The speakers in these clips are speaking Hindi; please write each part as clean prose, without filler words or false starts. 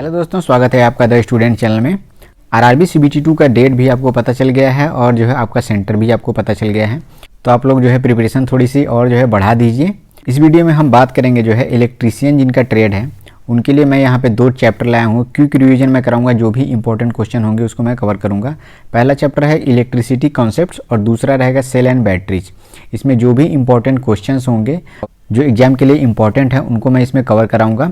हेलो दोस्तों, स्वागत है आपका द स्टूडेंट चैनल में। आरआरबी सीबीटी 2 का डेट भी आपको पता चल गया है और जो है आपका सेंटर भी आपको पता चल गया है। तो आप लोग जो है प्रिपरेशन थोड़ी सी और जो है बढ़ा दीजिए। इस वीडियो में हम बात करेंगे जो है इलेक्ट्रीशियन जिनका ट्रेड है उनके लिए मैं यहाँ पे 2 चैप्टर लाया हूँ। क्विक रिवीजन में कराऊंगा, जो भी इंपॉर्टेंट क्वेश्चन होंगे उसको मैं कवर करूँगा। पहला चैप्टर है इलेक्ट्रिसिटी कॉन्सेप्ट्स और दूसरा रहेगा सेल एंड बैटरीज। इसमें जो भी इंपॉर्टेंट क्वेश्चंस होंगे जो एग्जाम के लिए इंपॉर्टेंट है उनको मैं इसमें कवर कराऊंगा।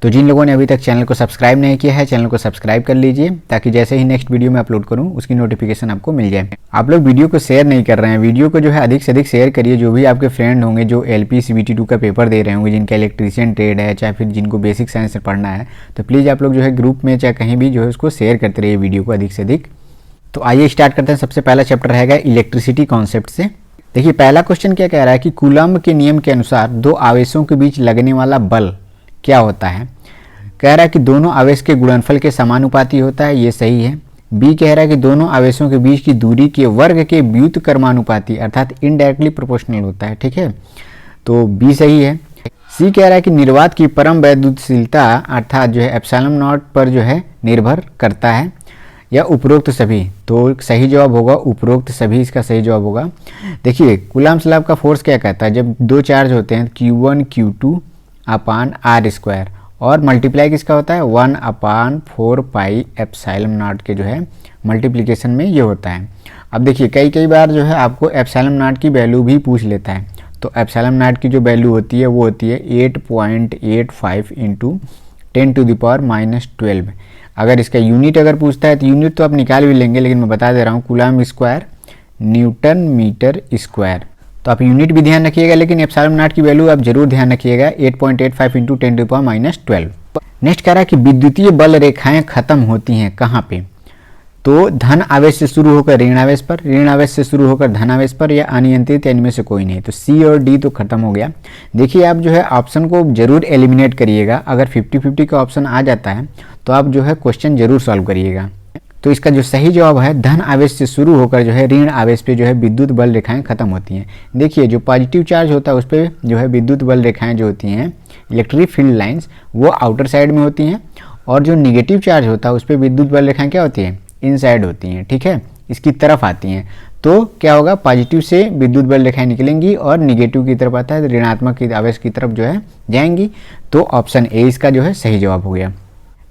तो जिन लोगों ने अभी तक चैनल को सब्सक्राइब नहीं किया है चैनल को सब्सक्राइब कर लीजिए, ताकि जैसे ही नेक्स्ट वीडियो में अपलोड करूं उसकी नोटिफिकेशन आपको मिल जाए। आप लोग वीडियो को शेयर नहीं कर रहे हैं, वीडियो को जो है अधिक से अधिक शेयर करिए। जो भी आपके फ्रेंड होंगे जो एलपी सीबीटी 2 का पेपर दे रहे होंगे, जिनका इलेक्ट्रीशियन ट्रेड है, चाहे फिर जिनको बेसिक साइंस से पढ़ना है, तो प्लीज़ आप लोग जो है ग्रुप में चाहे कहीं भी जो है उसको शेयर करते रहिए वीडियो को अधिक से अधिक। तो आइए स्टार्ट करते हैं। सबसे पहला चैप्टर रहेगा इलेक्ट्रिसिटी कॉन्सेप्ट से। देखिए पहला क्वेश्चन क्या कह रहा है कि कूलम्ब के नियम के अनुसार 2 आवेशों के बीच लगने वाला बल क्या होता है। कह रहा है कि दोनों आवेश के गुणनफल के समानुपाती होता है, ये सही है। बी कह रहा है कि दोनों आवेशों के बीच की दूरी के वर्ग के व्युत्क्रमानुपाती अर्थात इनडायरेक्टली प्रोपोर्शनल होता है, ठीक है, तो बी सही है। सी कह रहा है कि निर्वात की परम वैद्युतशीलता अर्थात जो है एप्सिलॉन नॉट पर जो है निर्भर करता है, या उपरोक्त सभी। तो सही जवाब होगा उपरोक्त सभी, इसका सही जवाब होगा। देखिए कूलम्ब्स लॉ का फोर्स क्या कहता है, जब 2 चार्ज होते हैं Q1 Q2 upon r square और मल्टीप्लाई किसका होता है 1/4 पाई एप्सिलॉन नॉट के जो है मल्टीप्लिकेशन में ये होता है। अब देखिए कई बार जो है आपको एप्सिलॉन नॉट की वैल्यू भी पूछ लेता है। तो एप्सिलॉन नॉट की जो वैल्यू होती है वो होती है 8.85 इंटू 10⁻⁻12। अगर इसका यूनिट अगर पूछता है तो यूनिट तो आप निकाल भी लेंगे, लेकिन मैं बता दे रहा हूँ coulomb square newton metre square. तो आप यूनिट भी ध्यान रखिएगा, लेकिन एप्सिलॉन नॉट की वैल्यू आप जरूर ध्यान रखिएगा 8.85 इंटू 10⁻⁻12। नेक्स्ट कह रहा है कि विद्युतीय बल रेखाएं खत्म होती हैं कहाँ पे। तो धन आवेश से शुरू होकर ऋण आवेश पर, ऋण आवेश से शुरू होकर धन आवेश पर, या अनियंत्रित, इनमें से कोई नहीं। तो सी और डी तो खत्म हो गया। देखिए आप जो है ऑप्शन को जरूर एलिमिनेट करिएगा। अगर 50-50 का ऑप्शन आ जाता है तो आप जो है क्वेश्चन जरूर सॉल्व करिएगा। तो इसका जो सही जवाब है धन आवेश से शुरू होकर जो है ऋण आवेश पे जो है विद्युत बल रेखाएं खत्म होती हैं। देखिए जो पॉजिटिव चार्ज होता है उस पर जो है विद्युत बल रेखाएं जो होती हैं इलेक्ट्रिक फील्ड लाइंस वो आउटर साइड में होती हैं, और जो निगेटिव चार्ज होता है उस पर विद्युत बल रेखाएं क्या होती हैं इनसाइड होती हैं, ठीक है, इसकी तरफ आती हैं। तो क्या होगा पॉजिटिव से विद्युत बल रेखाएं निकलेंगी और निगेटिव की तरफ आता है ऋणात्मक आवेश की तरफ जो है जाएंगी। तो ऑप्शन ए इसका जो है सही जवाब हो गया।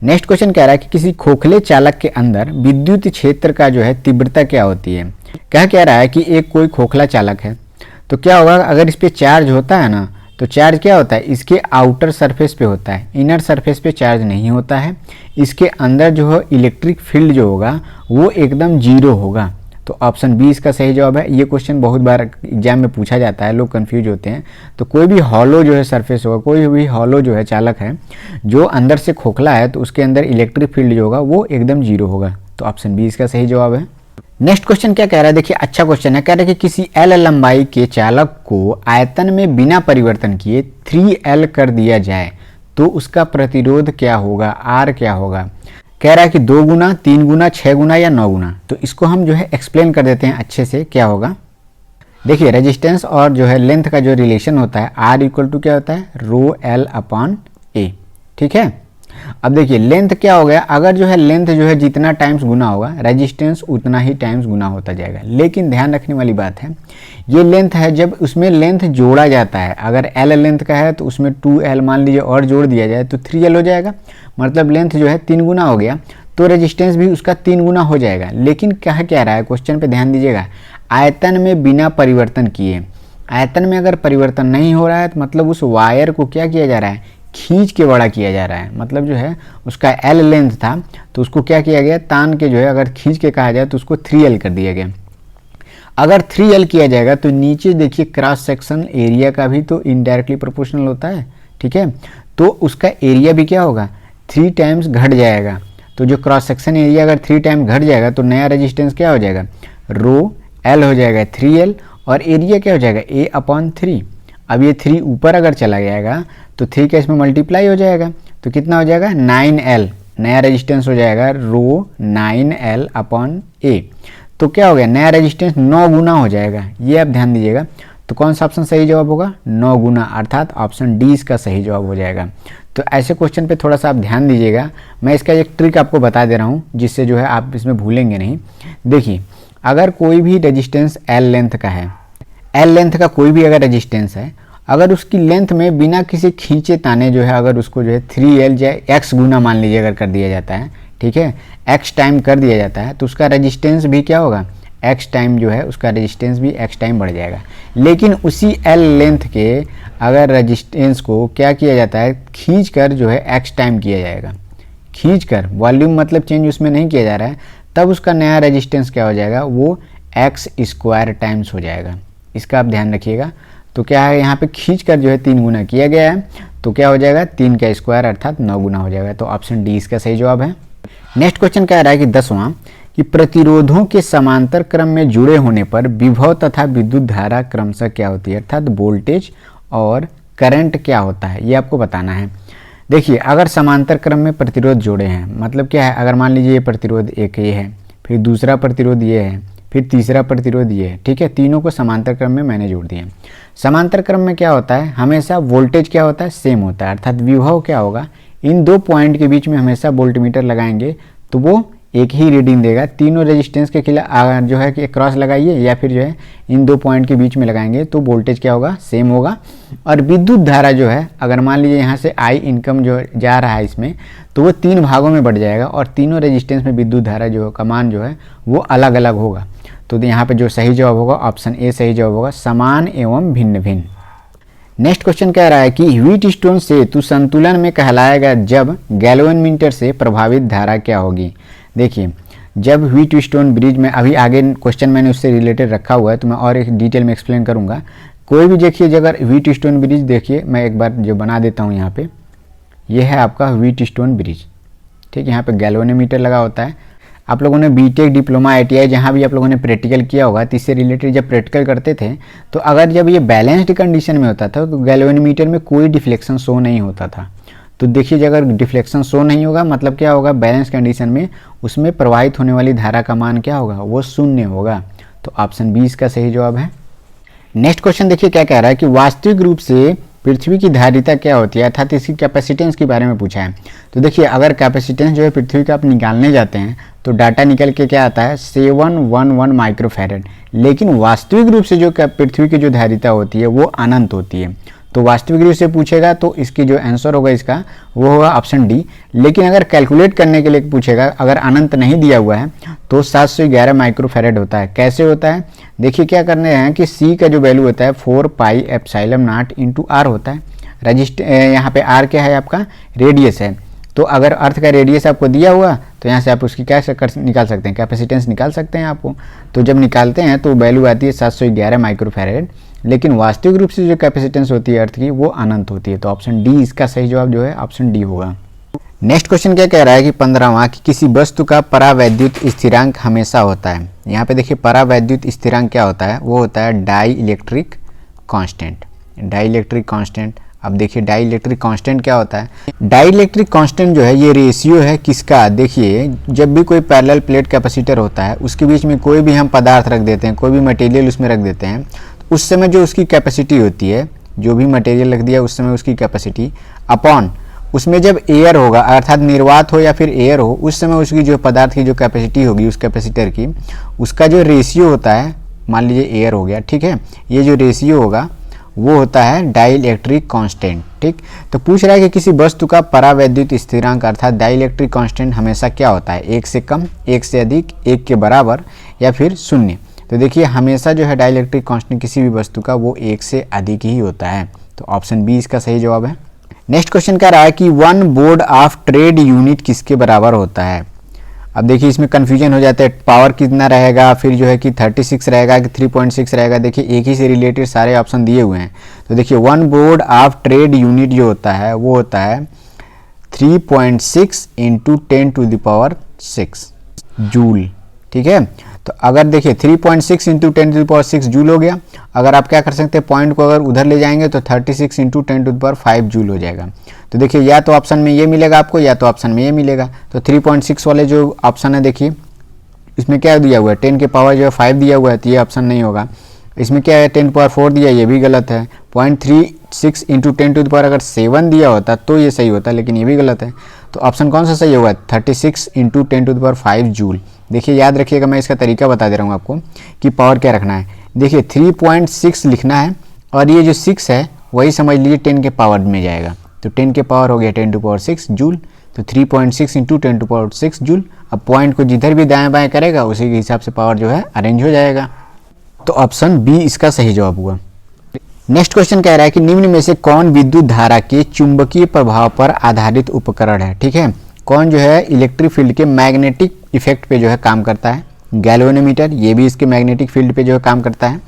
नेक्स्ट क्वेश्चन कह रहा है कि किसी खोखले चालक के अंदर विद्युत क्षेत्र का जो है तीव्रता क्या होती है। कह रहा है कि एक कोई खोखला चालक है, तो क्या होगा अगर इस पे चार्ज होता है ना, तो चार्ज क्या होता है इसके आउटर सरफेस पे होता है, इनर सरफेस पे चार्ज नहीं होता है। इसके अंदर जो है इलेक्ट्रिक फील्ड जो होगा वो एकदम 0 होगा। तो ऑप्शन बी इसका सही जवाब है। ये क्वेश्चन बहुत बार एग्जाम में पूछा जाता है, लोग कंफ्यूज होते हैं। तो कोई भी हॉलो जो है सरफेस होगा, कोई भी हॉलो जो है चालक है जो अंदर से खोखला है, तो उसके अंदर इलेक्ट्रिक फील्ड जो होगा वो एकदम 0 होगा। तो ऑप्शन बी इसका सही जवाब है। नेक्स्ट क्वेश्चन क्या कह रहा है, देखिए अच्छा क्वेश्चन है। कह रहा है कि किसी एल लंबाई के चालक को आयतन में बिना परिवर्तन किए 3L कर दिया जाए तो उसका प्रतिरोध क्या होगा, आर क्या होगा। कह रहा है कि 2 गुना, 3 गुना, 6 गुना या 9 गुना। तो इसको हम जो है एक्सप्लेन कर देते हैं अच्छे से क्या होगा। देखिए रेजिस्टेंस और जो है लेंथ का जो रिलेशन होता है R इक्वल टू क्या होता है ρL/A, ठीक है। अब देखिए लेंथ क्या हो गया, अगर जो है लेंथ जो है जितना टाइम्स गुना होगा रेजिस्टेंस उतना ही टाइम्स गुना होता जाएगा। लेकिन ध्यान रखने वाली बात है ये लेंथ है जब उसमें लेंथ जोड़ा जाता है, अगर L लेंथ का है तो उसमें 2L मान लीजिए और जोड़ दिया जाए तो 3L हो जाएगा, मतलब लेंथ जो है 3 गुना हो गया, तो रेजिस्टेंस भी उसका 3 गुना हो जाएगा। लेकिन क्या रहा है क्वेश्चन पे ध्यान दीजिएगा, आयतन में बिना परिवर्तन किए। आयतन में अगर परिवर्तन नहीं हो रहा है तो मतलब उस वायर को क्या किया जा रहा है खींच के बड़ा किया जा रहा है। मतलब जो है उसका L लेंथ था तो उसको क्या किया गया तान के जो है अगर खींच के कहा जाए तो उसको 3L कर दिया गया। अगर 3L किया जाएगा तो नीचे देखिए क्रॉस सेक्शन एरिया का भी तो इनडायरेक्टली प्रोपोर्शनल होता है, ठीक है, तो उसका एरिया भी क्या होगा 3 टाइम्स घट जाएगा। तो जो क्रॉस सेक्शन एरिया अगर 3 टाइम्स घट जाएगा तो नया रेजिस्टेंस क्या हो जाएगा ρL हो जाएगा 3L, और एरिया क्या हो जाएगा A/3। अब ये 3 ऊपर अगर चला जाएगा तो 3 का इसमें मल्टीप्लाई हो जाएगा, तो कितना हो जाएगा 9L, नया रेजिस्टेंस हो जाएगा ρ9L/A। तो क्या हो गया नया रेजिस्टेंस 9 गुना हो जाएगा, ये आप ध्यान दीजिएगा। तो कौन सा ऑप्शन सही जवाब होगा? 9 गुना, अर्थात ऑप्शन डी इसका सही जवाब हो जाएगा। तो ऐसे क्वेश्चन पे थोड़ा सा आप ध्यान दीजिएगा। मैं इसका एक ट्रिक आपको बता दे रहा हूँ जिससे जो है आप इसमें भूलेंगे नहीं। देखिए, अगर कोई भी रेजिस्टेंस एल लेंथ का है, एल लेंथ का कोई भी अगर रेजिस्टेंस है, अगर उसकी लेंथ में बिना किसी खींचे ताने जो है अगर उसको जो है 3L या x गुना मान लीजिए अगर कर दिया जाता है, ठीक है, x टाइम कर दिया जाता है, तो उसका रेजिस्टेंस भी क्या होगा? x टाइम जो है उसका रेजिस्टेंस भी x टाइम बढ़ जाएगा। लेकिन उसी L लेंथ के अगर रेजिस्टेंस को क्या किया जाता है? खींच कर जो है x टाइम किया जाएगा, खींच कर, वॉल्यूम मतलब चेंज उसमें नहीं किया जा रहा है, तब उसका नया रेजिस्टेंस क्या हो जाएगा? वो x स्क्वायर टाइम्स हो जाएगा। इसका आप ध्यान रखिएगा। तो क्या है, यहाँ पे खींच कर जो है 3 गुना किया गया है, तो क्या हो जाएगा? 3 का स्क्वायर अर्थात 9 गुना हो जाएगा। तो ऑप्शन डी इसका सही जवाब है। नेक्स्ट क्वेश्चन कह रहा है कि 10वां कि प्रतिरोधों के समांतर क्रम में जुड़े होने पर विभव तथा विद्युत धारा क्रमशः क्या होती है, अर्थात वोल्टेज और करंट क्या होता है, ये आपको बताना है। देखिए, अगर समांतर क्रम में प्रतिरोध जोड़े हैं, मतलब क्या है, अगर मान लीजिए ये प्रतिरोध एक ये है, फिर दूसरा प्रतिरोध ये है, फिर तीसरा प्रतिरोध ये है, ठीक है, तीनों को समांतर क्रम में मैंने जोड़ दिया। समांतर क्रम में क्या होता है? हमेशा वोल्टेज क्या होता है? सेम होता है, अर्थात विभव क्या होगा? इन दो पॉइंट के बीच में हमेशा वोल्टमीटर लगाएंगे तो वो एक ही रीडिंग देगा। तीनों रेजिस्टेंस के खिलाफ जो है कि क्रॉस लगाइए या फिर जो है इन दो पॉइंट के बीच में लगाएंगे तो वोल्टेज क्या होगा? सेम होगा। और विद्युत धारा जो है, अगर मान लीजिए यहाँ से आई इनकम जो जा रहा है इसमें, तो वो 3 भागों में बढ़ जाएगा और तीनों रेजिस्टेंस में विद्युत धारा जो का मान जो है वो अलग अलग होगा। तो यहाँ पे जो सही जवाब होगा ऑप्शन ए सही जवाब होगा, समान एवं भिन्न भिन्न। नेक्स्ट क्वेश्चन कह रहा है कि व्हीटस्टोन सेतु संतुलन में कहलाएगा जब गैल्वेनोमीटर से प्रभावित धारा क्या होगी। देखिए, जब व्हीटस्टोन ब्रिज में, अभी आगे क्वेश्चन मैंने उससे रिलेटेड रखा हुआ है तो मैं और एक डिटेल में एक्सप्लेन करूंगा। कोई भी देखिए, अगर व्हीटस्टोन ब्रिज देखिए, मैं एक बार जो बना देता हूँ यहाँ पे, ये है आपका व्हीटस्टोन ब्रिज, ठीक है। यहाँ पे गैल्वेनोमीटर लगा होता है। आप लोगों ने बीटेक, डिप्लोमा, आईटीआई जहाँ भी आप लोगों ने प्रैक्टिकल किया होगा, तो इससे रिलेटेड जब प्रैक्टिकल करते थे तो अगर जब ये बैलेंस्ड कंडीशन में होता था तो गैल्वेनोमीटर में कोई डिफ्लेक्शन शो नहीं होता था। तो देखिए, अगर डिफ्लेक्शन शो नहीं होगा मतलब क्या होगा? बैलेंस कंडीशन में उसमें प्रवाहित होने वाली धारा का मान क्या होगा? वो 0 होगा। तो ऑप्शन बी इसका सही जवाब है। नेक्स्ट क्वेश्चन देखिए क्या कह रहा है कि वास्तविक रूप से पृथ्वी की धारिता क्या होती है, अर्थात इसकी कैपेसिटेंस के बारे में पूछा है। तो देखिए, अगर कैपेसिटेंस जो है पृथ्वी का आप निकालने जाते हैं तो डाटा निकल के क्या आता है? 711 माइक्रोफैरड। लेकिन वास्तविक रूप से जो पृथ्वी की जो धारिता होती है वो अनंत होती है। तो वास्तविक रूप से पूछेगा तो इसकी जो आंसर होगा इसका वो होगा ऑप्शन डी। लेकिन अगर कैलकुलेट करने के लिए पूछेगा, अगर अनंत नहीं दिया हुआ है तो 711 माइक्रोफैरड होता है। कैसे होता है? देखिए, क्या करने हैं कि सी का जो वैल्यू होता है 4 pi epsilon nought into r होता है। यहाँ पे आर क्या है? आपका रेडियस है। तो अगर अर्थ का रेडियस आपको दिया हुआ तो यहाँ से आप उसकी क्या निकाल सकते हैं? कैपेसिटेंस निकाल सकते हैं आपको। तो जब निकालते हैं तो वैल्यू आती है 711 माइक्रोफैरड। लेकिन वास्तविक रूप से जो कैपेसिटेंस होती है अर्थ की वो अनंत होती है। तो ऑप्शन डी इसका सही जवाब जो है ऑप्शन डी होगा। नेक्स्ट क्वेश्चन क्या कह रहा है कि 15वां कि किसी वस्तु का परावैद्युत स्थिरांक हमेशा होता है। यहाँ पे देखिए, परावैद्युत स्थिरांक क्या होता है? वो होता है dielectric constant. Dielectric constant, अब देखिए डाई इलेक्ट्रिक कांस्टेंट क्या होता है? डाई इलेक्ट्रिक कांस्टेंट जो है ये रेशियो है किसका? देखिए, जब भी कोई पैरेलल प्लेट कैपेसिटर होता है उसके बीच में कोई भी हम पदार्थ रख देते हैं, कोई भी मटेरियल उसमें रख देते हैं, उस समय जो उसकी कैपेसिटी होती है, जो भी मटेरियल रख दिया उस समय उसकी कैपेसिटी अपॉन उसमें जब एयर होगा, अर्थात निर्वात हो या फिर एयर हो, उस समय उसकी जो पदार्थ की जो कैपेसिटी होगी उस कैपेसिटर की, उसका जो रेशियो होता है, मान लीजिए एयर हो गया, ठीक है, ये जो रेशियो होगा वो होता है डाई इलेक्ट्रिक कांस्टेंट। ठीक, तो पूछ रहा है कि किसी वस्तु का परावैद्युत स्थिरांक अर्थात डाई इलेक्ट्रिक कांस्टेंट हमेशा क्या होता है? 1 से कम, 1 से अधिक, 1 के बराबर या फिर 0। तो देखिए, हमेशा जो है डाई इलेक्ट्रिक कांस्टेंट किसी भी वस्तु का वो 1 से अधिक ही होता है। तो ऑप्शन बी इसका सही जवाब है। नेक्स्ट क्वेश्चन कह रहा है कि 1 बोर्ड ऑफ ट्रेड यूनिट किसके बराबर होता है? अब देखिए, इसमें कन्फ्यूजन हो जाता है, पावर कितना रहेगा, फिर जो है कि 36 रहेगा कि 3.6 रहेगा। देखिए, एक ही से रिलेटेड सारे ऑप्शन दिए हुए हैं। तो देखिए, 1 बोर्ड ऑफ ट्रेड यूनिट जो होता है वो होता है 3.6 इंटू 10⁶ जूल। ठीक है, तो अगर देखिए 3.6 इंटू 10⁶ जूल हो गया। अगर आप क्या कर सकते हैं, पॉइंट को अगर उधर ले जाएंगे तो 36 इंटू 10⁵ जूल हो जाएगा। तो देखिए, या तो ऑप्शन में ये मिलेगा आपको या तो ऑप्शन में ये मिलेगा। तो 3.6 वाले जो ऑप्शन है, देखिए इसमें क्या दिया हुआ है, 10 के पावर जो है 5 दिया हुआ है, तो ये ऑप्शन नहीं होगा। इसमें क्या है 10⁴ दिया, ये भी गलत है। 0.36 इंटू 10⁻7 दिया होता तो ये सही होता, लेकिन ये भी गलत है। तो ऑप्शन कौन सा सही होगा? 36 इंटू 10⁵ जूल। देखिए याद रखिएगा, मैं इसका तरीका बता दे रहा हूँ आपको कि पावर क्या रखना है। देखिए 3.6 लिखना है और ये जो 6 है वही समझ लीजिए 10 के पावर में जाएगा, तो 10 के पावर हो गया 10⁶ जूल, तो 3.6 इंटू 10⁶ जूल। अब पॉइंट को जिधर भी दाएं बाएं करेगा उसी के हिसाब से पावर जो है अरेंज हो जाएगा। तो ऑप्शन बी इसका सही जवाब हुआ। नेक्स्ट क्वेश्चन कह रहा है कि निम्न में से कौन विद्युत धारा के चुंबकीय प्रभाव पर आधारित उपकरण है। ठीक है, कौन जो है इलेक्ट्रिक फील्ड के मैग्नेटिक इफेक्ट पे जो है काम करता है। गैल्वेनोमीटर, ये भी इसके मैग्नेटिक फील्ड पे जो है काम करता है।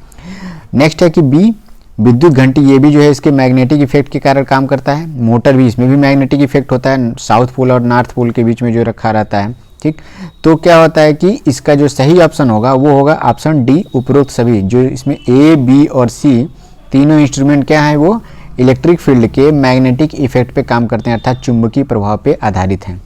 नेक्स्ट है कि बी विद्युत घंटी, ये भी जो है इसके मैग्नेटिक इफेक्ट के कारण काम करता है। मोटर भी, इसमें भी मैग्नेटिक इफेक्ट होता है, साउथ पोल और नॉर्थ पोल के बीच में जो रखा रहता है। ठीक, तो क्या होता है कि इसका जो सही ऑप्शन होगा वो होगा ऑप्शन डी, उपरोक्त सभी। जो इसमें ए, बी और सी तीनों इंस्ट्रूमेंट क्या है, वो इलेक्ट्रिक फील्ड के मैग्नेटिक इफेक्ट पे काम करते हैं, अर्थात चुंबकीय प्रभाव पे आधारित हैं।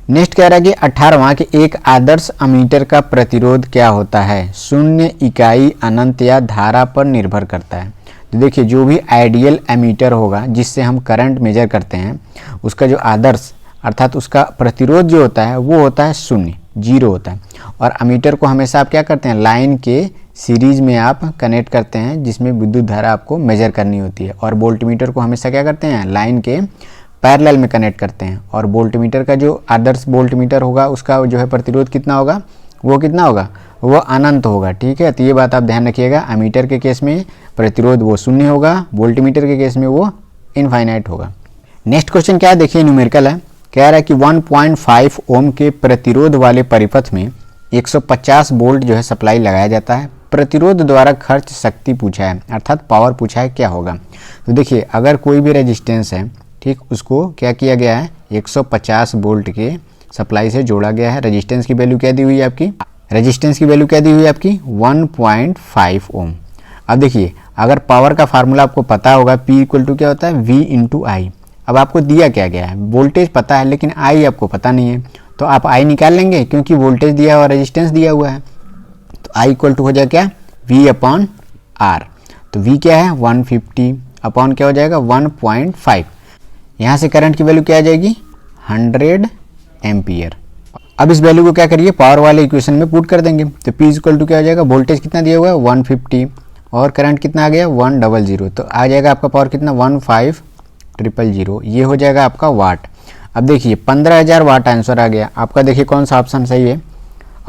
नेक्स्ट कह रहा है कि 18वां कि एक आदर्श अमीटर का प्रतिरोध क्या होता है। 0 इकाई, अनंत या धारा पर निर्भर करता है। तो देखिए जो भी आइडियल एमीटर होगा जिससे हम करंट मेजर करते हैं, उसका जो आदर्श अर्थात उसका प्रतिरोध जो होता है वो होता है 0, 0 होता है। और अमीटर को हमेशा आप क्या करते हैं, लाइन के सीरीज में आप कनेक्ट करते हैं जिसमें विद्युत धारा आपको मेजर करनी होती है। और वोल्टमीटर को हमेशा क्या करते हैं, लाइन के पैरेलल में कनेक्ट करते हैं। और वोल्टमीटर का जो आदर्श वोल्टमीटर होगा उसका जो है प्रतिरोध कितना होगा, वो कितना होगा, वो अनंत होगा। ठीक है, तो ये बात आप ध्यान रखिएगा। अमीटर के केस में प्रतिरोध वो 0 होगा, वोल्टमीटर के केस में वो इनफाइनाइट होगा। नेक्स्ट क्वेश्चन क्या है, देखिए न्यूमेरिकल है। कह रहा है कि 1.5 ओम के प्रतिरोध वाले परिपथ में 150 वोल्ट जो है सप्लाई लगाया जाता है। प्रतिरोध द्वारा खर्च शक्ति पूछा है, अर्थात पावर पूछा है, क्या होगा। तो देखिए अगर कोई भी रेजिस्टेंस है, ठीक, उसको क्या किया गया है, 150 वोल्ट के सप्लाई से जोड़ा गया है। रेजिस्टेंस की वैल्यू क्या दी हुई है आपकी, रेजिस्टेंस की वैल्यू क्या दी हुई है आपकी, 1.5 ओम। अब देखिए अगर पावर का फार्मूला आपको पता होगा, P इक्वल टू क्या होता है, V इंटू आई। अब आपको दिया क्या गया है, वोल्टेज पता है लेकिन आई आपको पता नहीं है, तो आप आई निकाल लेंगे क्योंकि वोल्टेज दिया हुआ, रेजिस्टेंस दिया हुआ है। तो आई इक्वल टू हो जाएगा क्या, V अपॉन आर। तो V क्या है 150 अपॉन क्या हो जाएगा 1.5। यहाँ से करंट की वैल्यू क्या आ जाएगी 100 एम्पियर। अब इस वैल्यू को क्या करिए, पावर वाले इक्वेशन में पुट कर देंगे। तो P इक्वल टू क्या हो जाएगा, वोल्टेज कितना दिया हुआ है 150 और करंट कितना आ गया 100, तो आ जाएगा आपका पावर कितना 15000। ये हो जाएगा आपका वाट। अब देखिए 15000 वाट आंसर आ गया आपका। देखिए कौन सा ऑप्शन सही है,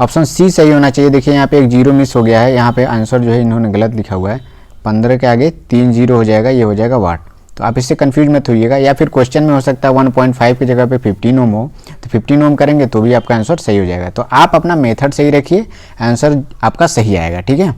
ऑप्शन सी सही होना चाहिए। देखिए यहाँ पे एक 0 मिस हो गया है, यहाँ पे आंसर जो है इन्होंने गलत लिखा हुआ है। 15 के आगे 3 0 हो जाएगा, ये हो जाएगा वाट। तो आप इससे कंफ्यूज मत होइएगा। या फिर क्वेश्चन में हो सकता है 1.5 की जगह पे 15 ओम हो, तो 15 ओम करेंगे तो भी आपका आंसर सही हो जाएगा। तो आप अपना मेथड सही रखिए, आंसर आपका सही आएगा। ठीक है,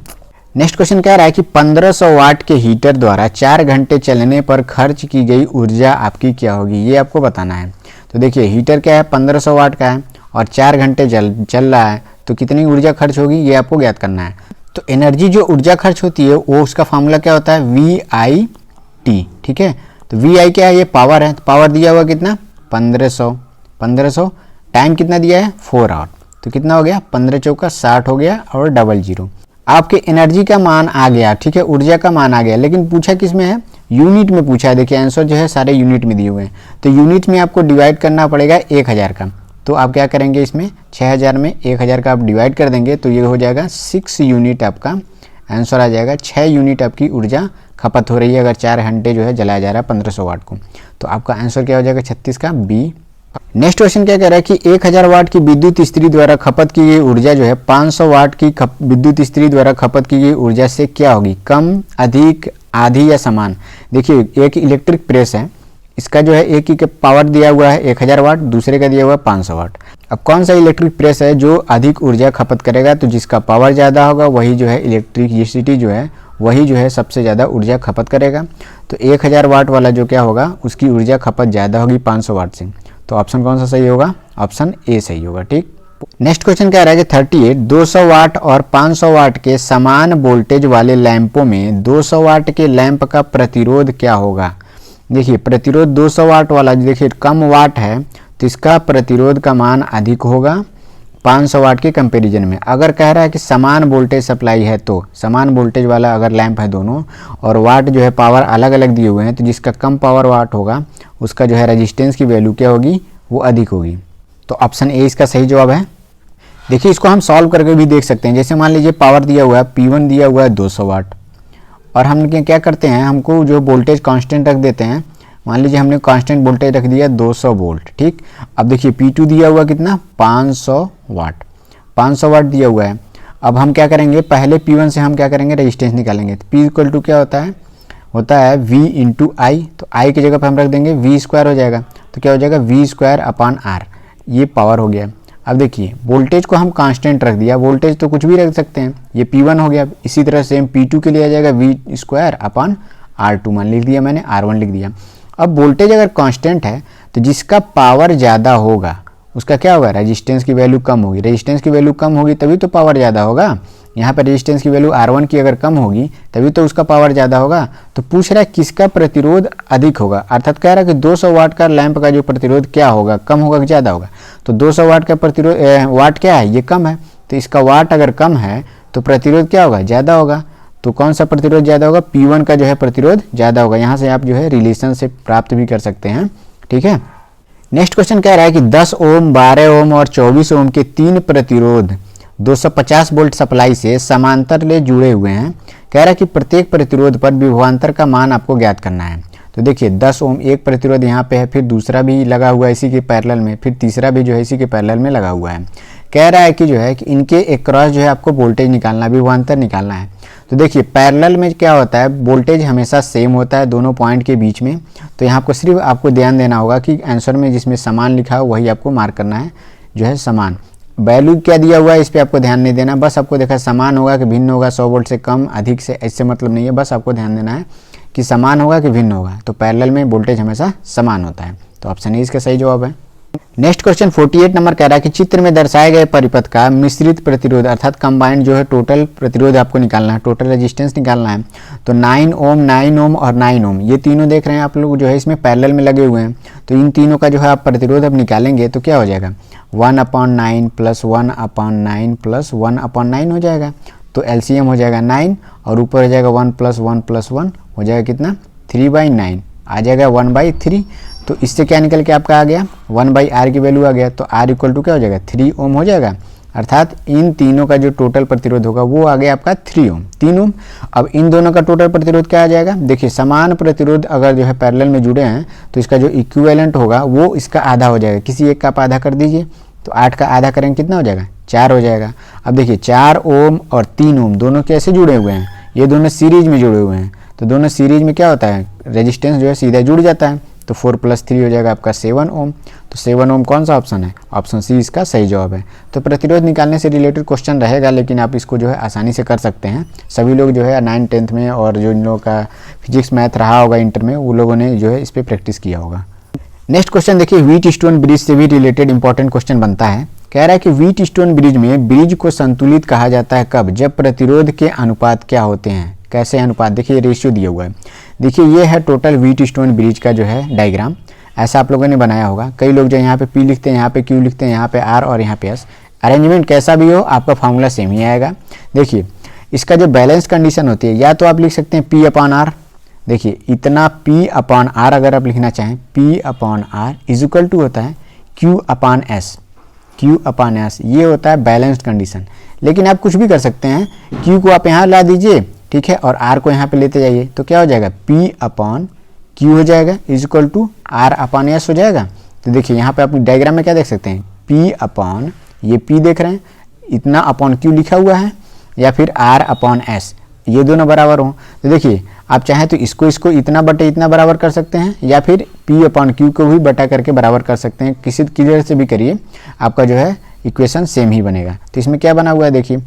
नेक्स्ट क्वेश्चन कह रहा है कि 1500 वाट के हीटर द्वारा 4 घंटे चलने पर खर्च की गई ऊर्जा आपकी क्या होगी, ये आपको बताना है। तो देखिए हीटर क्या है 1500 वाट का है और 4 घंटे चल रहा है, तो कितनी ऊर्जा खर्च होगी ये आपको ज्ञात करना है। तो एनर्जी जो ऊर्जा खर्च होती है वो उसका फॉर्मूला क्या होता है VIT। ठीक है, तो VI क्या है, ये पावर है। तो पावर दिया हुआ कितना 1500, टाइम कितना दिया है 4 आवर, तो कितना हो गया 15 चौका 60 हो गया और 00। आपके एनर्जी का मान आ गया। ठीक है, ऊर्जा का मान आ गया, लेकिन पूछा किस में है, यूनिट में पूछा है। देखिए आंसर जो है सारे यूनिट में दिए हुए हैं, तो यूनिट में आपको डिवाइड करना पड़ेगा 1000 का। तो आप क्या करेंगे, इसमें 6000 में 1000 का आप डिवाइड कर देंगे तो ये हो जाएगा 6 यूनिट आपका आंसर आ जाएगा। 6 यूनिट आपकी ऊर्जा खपत हो रही है अगर 4 घंटे जो है जलाया जा रहा है 1500 वाट को। तो आपका आंसर क्या हो जाएगा 36 का बी। नेक्स्ट क्वेश्चन क्या कह रहा है कि 1000 वाट की विद्युत इस्त्री द्वारा खपत की गई ऊर्जा जो है 500 वाट की विद्युत इस्त्री द्वारा खपत की गई ऊर्जा से क्या होगी, कम, अधिक, आधी या समान। देखिए एक इलेक्ट्रिक प्रेस है, इसका जो है एक ही पावर दिया हुआ है 1000 वाट, दूसरे का दिया हुआ है 500 वाट। अब कौन सा इलेक्ट्रिक प्रेस है जो अधिक ऊर्जा खपत करेगा, तो जिसका पावर ज़्यादा होगा वही जो है इलेक्ट्रिसिटी जो है वही जो है सबसे ज़्यादा ऊर्जा खपत करेगा। तो 1000 वाट वाला जो क्या होगा उसकी ऊर्जा खपत ज़्यादा होगी 500 वाट से। तो ऑप्शन कौन सा सही होगा, ऑप्शन ए सही होगा। ठीक, नेक्स्ट क्वेश्चन क्या रहा है 38 200 वाट और 500 वाट के समान वोल्टेज वाले लैंपों में 200 वाट के लैंप का प्रतिरोध क्या होगा। देखिए प्रतिरोध 200 वाट वाला देखिए कम वाट है तो इसका प्रतिरोध का मान अधिक होगा, 500 वाट के कंपैरिजन में। अगर कह रहा है कि समान वोल्टेज सप्लाई है तो समान वोल्टेज वाला अगर लैंप है दोनों और वाट जो है पावर अलग अलग दिए हुए हैं, तो जिसका कम पावर वाट होगा उसका जो है रेजिस्टेंस की वैल्यू क्या होगी, वो अधिक होगी। तो ऑप्शन ए इसका सही जवाब है। देखिए इसको हम सॉल्व करके भी देख सकते हैं। जैसे मान लीजिए पावर दिया हुआ है, P1 दिया हुआ है 200 वाट, और हम क्या करते हैं, हमको जो वोल्टेज कांस्टेंट रख देते हैं। मान लीजिए हमने कांस्टेंट वोल्टेज रख दिया 200 वोल्ट, ठीक। अब देखिए P2 दिया हुआ कितना, 500 वाट, 500 वाट दिया हुआ है। अब हम क्या करेंगे, पहले P1 से हम क्या करेंगे, रेजिस्टेंस निकालेंगे। तो P इक्वल टू क्या होता है V इंटू आई। तो आई की जगह पर हम रख देंगे V स्क्वायर हो जाएगा। तो क्या हो जाएगा, V स्क्वायर अपॉन आर, ये पावर हो गया। अब देखिए वोल्टेज को हम कांस्टेंट रख दिया, वोल्टेज तो कुछ भी रख सकते हैं, ये P1 हो गया। इसी तरह सेम P2 के लिए आ जाएगा V स्क्वायर अपॉन R2, मान लिख दिया मैंने, R1 लिख दिया। अब वोल्टेज अगर कांस्टेंट है तो जिसका पावर ज़्यादा होगा उसका क्या होगा, रेजिस्टेंस की वैल्यू कम होगी। रेजिस्टेंस की वैल्यू कम होगी तभी तो पावर ज़्यादा होगा। यहाँ पर रेजिस्टेंस की वैल्यू R1 की अगर कम होगी तभी तो उसका पावर ज़्यादा होगा। तो पूछ रहा है किसका प्रतिरोध अधिक होगा, अर्थात कह रहा है कि 200 वाट का लैंप का जो प्रतिरोध क्या होगा, कम होगा कि ज़्यादा होगा। तो 200 वाट का प्रतिरोध वाट क्या है, ये कम है, तो इसका वाट अगर कम है तो प्रतिरोध क्या होगा, ज़्यादा होगा। तो कौन सा प्रतिरोध ज़्यादा होगा, P1 का जो है प्रतिरोध ज़्यादा होगा। यहाँ से आप जो है रिलेशन से प्राप्त भी कर सकते हैं, ठीक है। नेक्स्ट क्वेश्चन कह रहा है कि 10 ओम, 12 ओम और 24 ओम के 3 प्रतिरोध 250 वोल्ट सप्लाई से समांतर ले जुड़े हुए हैं। कह रहा है कि प्रत्येक प्रतिरोध पर विभवांतर का मान आपको ज्ञात करना है। तो देखिए 10 ओम एक प्रतिरोध यहाँ पे है, फिर दूसरा भी लगा हुआ है इसी के पैरेलल में, फिर तीसरा भी जो है इसी के पैरेलल में लगा हुआ है। कह रहा है कि जो है कि इनके अक्रॉस जो है आपको वोल्टेज निकालना, विभवांतर निकालना है। तो देखिए पैरेलल में क्या होता है, वोल्टेज हमेशा सेम होता है दोनों पॉइंट के बीच में। तो यहाँ पर सिर्फ आपको ध्यान देना होगा कि आंसर में जिसमें समान लिखा हो वही आपको मार्क करना है, जो है समान। वैल्यू क्या दिया हुआ है इस पर आपको ध्यान नहीं देना, बस आपको देखा समान होगा कि भिन्न होगा, 100 वोल्ट से कम अधिक से इससे मतलब नहीं है, बस आपको ध्यान देना है कि समान होगा कि भिन्न होगा। तो पैरेलल में वोल्टेज हमेशा समान होता है। तो ऑप्शन ए इसका सही जवाब है। नेक्स्ट क्वेश्चन 48 नंबर कह रहा है कि चित्र में दर्शाए गए परिपथ का मिश्रित प्रतिरोध अर्थात कंबाइंड जो है टोटल प्रतिरोध आपको निकालना है, टोटल रेजिस्टेंस निकालना है। तो 9 ओम, 9 ओम और 9 ओम ये तीनों देख रहे हैं आप लोग जो है इसमें पैरेलल में लगे हुए हैं। तो इन तीनों का जो है आप प्रतिरोध अब निकालेंगे तो क्या हो जाएगा, 1/9 प्लस 1/9 प्लस 1/9 हो जाएगा। तो एलसीएम हो जाएगा 9 और ऊपर हो जाएगा 1 प्लस 1 प्लस 1 हो जाएगा कितना, 3/9 आ जाएगा 1/3। तो इससे क्या निकल के आपका आ गया, 1/r की वैल्यू आ गया। तो r इक्वल टू क्या हो जाएगा, 3 ओम हो जाएगा। अर्थात इन तीनों का जो टोटल प्रतिरोध होगा वो आ गया आपका 3 ओम, 3 ओम। अब इन दोनों का टोटल प्रतिरोध क्या आ जाएगा, देखिए समान प्रतिरोध अगर जो है पैरेलल में जुड़े हैं तो इसका जो इक्विवेलेंट होगा वो इसका आधा हो जाएगा। किसी एक का आप आधा कर दीजिए, तो 8 का आधा करेंगे कितना हो जाएगा, 4 हो जाएगा। अब देखिए 4 ओम और 3 ओम दोनों कैसे जुड़े हुए हैं, ये दोनों सीरीज में जुड़े हुए हैं। तो दोनों सीरीज में क्या होता है, रेजिस्टेंस जो है सीधा जुड़ जाता है। तो 4 + 3 हो जाएगा आपका 7 ओम। तो 7 ओम कौन सा ऑप्शन है, ऑप्शन सी इसका सही जवाब है। तो प्रतिरोध निकालने से रिलेटेड क्वेश्चन रहेगा, लेकिन आप इसको जो है आसानी से कर सकते हैं। सभी लोग जो है 9th 10th में और जो इन लोगों का फिजिक्स मैथ रहा होगा इंटर में, वो लोगों ने जो है इस पर प्रैक्टिस किया होगा। नेक्स्ट क्वेश्चन देखिए, व्हीट स्टोन ब्रिज से भी रिलेटेड इंपॉर्टेंट क्वेश्चन बनता है। कह रहा है कि व्हीट स्टोन ब्रिज में ब्रिज को संतुलित कहा जाता है कब, जब प्रतिरोध के अनुपात क्या होते हैं। कैसे अनुपात, देखिए रेशियो दिया हुआ है। देखिए ये है टोटल व्हीट स्टोन ब्रिज का जो है डायग्राम, ऐसा आप लोगों ने बनाया होगा। कई लोग जो यहाँ पे P लिखते हैं, यहाँ पे Q लिखते हैं, यहाँ पे R और यहाँ पे S। अरेंजमेंट कैसा भी हो आपका फॉर्मूला सेम ही आएगा। देखिए इसका जो बैलेंस कंडीशन होती है, या तो आप लिख सकते हैं P/R। देखिए इतना P/R अगर आप लिखना चाहें, P/R इज इक्वल टू होता है Q/S। Q/S ये होता है बैलेंस्ड कंडीशन। लेकिन आप कुछ भी कर सकते हैं, Q को आप यहाँ ला दीजिए, ठीक है, और R को यहाँ पे लेते जाइए। तो क्या हो जाएगा, P/Q हो जाएगा इज इक्वल टू R/S हो जाएगा। तो देखिए यहाँ पे आप डायग्राम में क्या देख सकते हैं, ये P देख रहे हैं, इतना अपॉन Q लिखा हुआ है, या फिर R/S ये दोनों बराबर हों। तो देखिए आप चाहें तो इसको इतना बटे इतना बराबर कर सकते हैं, या फिर P/Q को भी बटा करके बराबर कर सकते हैं। किसी किधर से भी करिए, आपका जो है इक्वेशन सेम ही बनेगा। तो इसमें क्या बना हुआ है, देखिए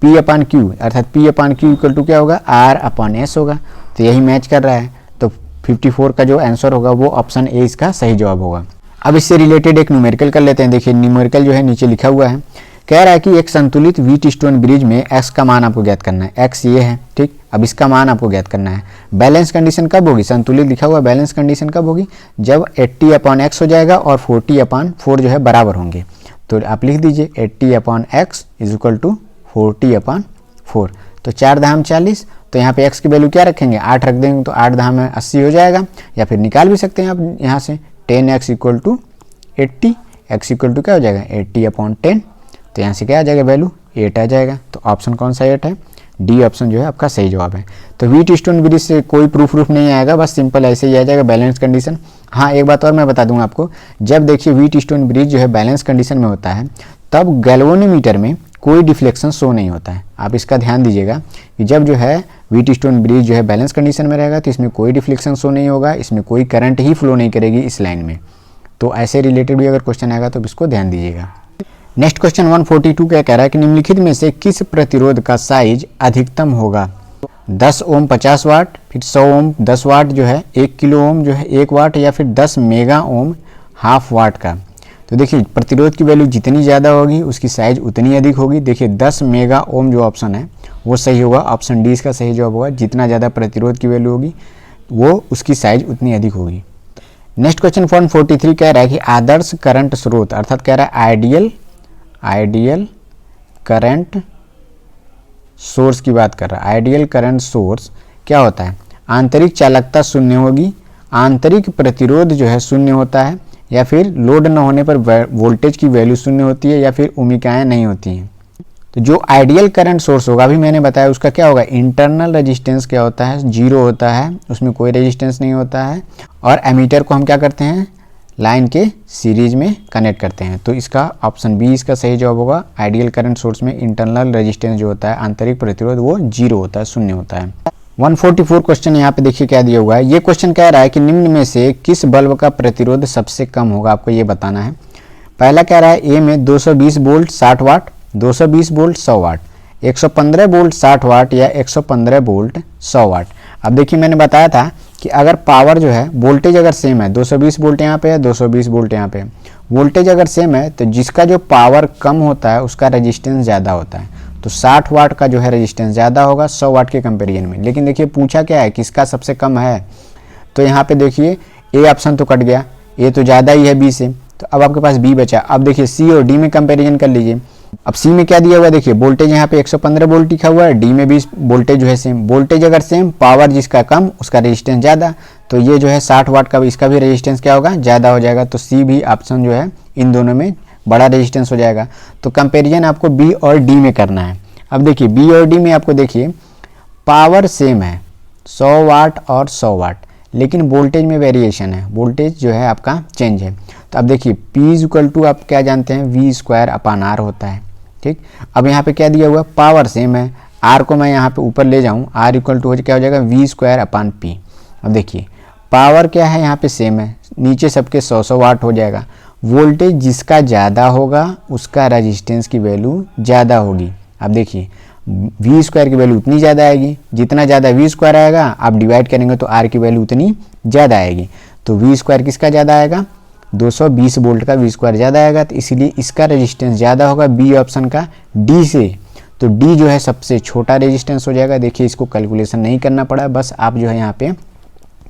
P/Q अर्थात P/Q इक्वल टू क्या होगा, R/S होगा। तो यही मैच कर रहा है। तो 54 का जो आंसर होगा वो ऑप्शन ए इसका सही जवाब होगा। अब इससे रिलेटेड एक न्यूमेरिकल कर लेते हैं। देखिए न्यूमेरिकल जो है नीचे लिखा हुआ है। कह रहा है कि एक संतुलित व्हीट स्टोन ब्रिज में x का मान आपको ज्ञात करना है। x ये है, ठीक। अब इसका मान आपको ज्ञात करना है। बैलेंस कंडीशन कब होगी, संतुलित लिखा हुआ बैलेंस कंडीशन कब होगी, जब 80/x हो जाएगा और 40/4 जो है बराबर होंगे। तो आप लिख दीजिए 80/x इज इक्वल टू 40/4। तो 4 धाम 40, तो यहाँ पे x की वैल्यू क्या रखेंगे, 8 रख देंगे, तो 8 धाम में 80 हो जाएगा। या फिर निकाल भी सकते हैं आप यहाँ से 10x equal to 80, x equal to क्या हो जाएगा 80/10। तो यहाँ से क्या आ जाएगा वैल्यू 8 आ जाएगा। तो ऑप्शन कौन सा 8 है, डी ऑप्शन जो है आपका सही जवाब है। तो व्हीट स्टोन ब्रिज से कोई प्रूफ नहीं आएगा, बस सिंपल ऐसे ही आ जाएगा बैलेंस कंडीशन। हाँ एक बात और मैं बता दूंगा आपको, जब देखिए व्हीट स्टोन ब्रिज जो है बैलेंस कंडीशन में होता है तब गैल्वेनोमीटर में कोई डिफ्लेक्शन शो नहीं होता है। आप इसका ध्यान दीजिएगा कि जब जो है व्हीट स्टोन ब्रिज जो है बैलेंस कंडीशन में रहेगा तो इसमें कोई डिफ्लेक्शन शो नहीं होगा, इसमें कोई करंट ही फ्लो नहीं करेगी इस लाइन में। तो ऐसे रिलेटेड भी अगर क्वेश्चन आएगा तो इसको ध्यान दीजिएगा। नेक्स्ट क्वेश्चन 142 क्या कह रहा है कि निम्नलिखित में से किस प्रतिरोध का साइज अधिकतम होगा। 10 ओम 50 वाट, फिर 100 ओम 10 वाट जो है, 1 किलो ओम जो है 1 वाट, या फिर 10 मेगा ओम हाफ वाट का। तो देखिए प्रतिरोध की वैल्यू जितनी ज़्यादा होगी उसकी साइज उतनी अधिक होगी। देखिए 10 मेगा ओम जो ऑप्शन है वो सही होगा, ऑप्शन डी इसका सही जवाब होगा। जितना ज़्यादा प्रतिरोध की वैल्यू होगी वो उसकी साइज उतनी अधिक होगी। नेक्स्ट क्वेश्चन 143 कह रहा है कि आदर्श करंट स्रोत, अर्थात कह रहा है आइडियल करंट सोर्स की बात कर रहा है। आइडियल करंट सोर्स क्या होता है, आंतरिक चालकता शून्य होगी, आंतरिक प्रतिरोध जो है शून्य होता है, या फिर लोड न होने पर वोल्टेज की वैल्यू शून्य होती है, या फिर ओमिकाएँ नहीं होती हैं। तो जो आइडियल करंट सोर्स होगा अभी मैंने बताया उसका क्या होगा, इंटरनल रेजिस्टेंस क्या होता है, 0 होता है, उसमें कोई रेजिस्टेंस नहीं होता है। और एमीटर को हम क्या करते हैं, लाइन के सीरीज में कनेक्ट करते हैं। तो इसका ऑप्शन बी इसका सही जवाब होगा। आइडियल करंट सोर्स में इंटरनल रेजिस्टेंस जो होता है, आंतरिक प्रतिरोध, वो 0 होता है, शून्य होता है। 144 क्वेश्चन यहाँ पे देखिए क्या दिया हुआ है। ये क्वेश्चन कह रहा है कि निम्न में से किस बल्ब का प्रतिरोध सबसे कम होगा, आपको ये बताना है। पहला कह रहा है ए में 220 वोल्ट 60 वाट, 220 वोल्ट 100 वाट, 115 वोल्ट 60 वाट, या 115 वोल्ट 100 वाट। अब देखिए मैंने बताया था कि अगर पावर जो है, वोल्टेज अगर सेम है, 220 वोल्ट यहाँ पे है, 220 वोल्ट यहाँ पे है, वोल्टेज अगर सेम है तो जिसका जो पावर कम होता है उसका रेजिस्टेंस ज़्यादा होता है। तो 60 वाट का जो है रेजिस्टेंस ज़्यादा होगा 100 वाट के कंपेरिजन में। लेकिन देखिए पूछा क्या है, किसका सबसे कम है, तो यहाँ पे देखिए ए ऑप्शन तो कट गया, ए तो ज़्यादा ही है बी से, तो अब आपके पास बी बचा। अब देखिए सी और डी में कंपेरिजन कर लीजिए। अब सी में क्या दिया हुआ है, देखिए वोल्टेज यहाँ पे 115 वोल्ट लिखा हुआ है, डी में भी वोल्टेज जो है सेम। वोल्टेज अगर सेम, पावर जिसका कम उसका रेजिस्टेंस ज़्यादा, तो ये जो है 60 वाट का इसका भी रेजिस्टेंस क्या होगा, ज़्यादा हो जाएगा। तो सी भी ऑप्शन जो है इन दोनों में बड़ा रेजिस्टेंस हो जाएगा। तो कंपेरिजन आपको बी और डी में करना है। अब देखिए बी और डी में आपको देखिए पावर सेम है 100 वाट और 100 वाट, लेकिन वोल्टेज में वेरिएशन है, वोल्टेज जो है आपका चेंज है। तो अब देखिए P इक्वल टू आप क्या जानते हैं, V²/R होता है, ठीक। अब यहाँ पे क्या दिया हुआ, पावर सेम है, R को मैं यहाँ पे ऊपर ले जाऊँ, R इक्वल टू क्या हो जाएगा V²/P। अब देखिए पावर क्या है यहाँ पे सेम है, नीचे सबके 100 वाट हो जाएगा। वोल्टेज जिसका ज़्यादा होगा उसका रेजिस्टेंस की वैल्यू ज़्यादा होगी। अब देखिए V² की वैल्यू उतनी ज़्यादा आएगी, जितना ज़्यादा V² आएगा आप डिवाइड करेंगे तो R की वैल्यू उतनी ज़्यादा आएगी। तो V² किसका ज़्यादा आएगा, 220 वोल्ट का V² ज़्यादा आएगा, तो इसीलिए इसका रेजिस्टेंस ज़्यादा होगा बी ऑप्शन का D से। तो D जो है सबसे छोटा रेजिस्टेंस हो जाएगा। देखिए इसको कैलकुलेशन नहीं करना पड़ा, बस आप जो है यहाँ पे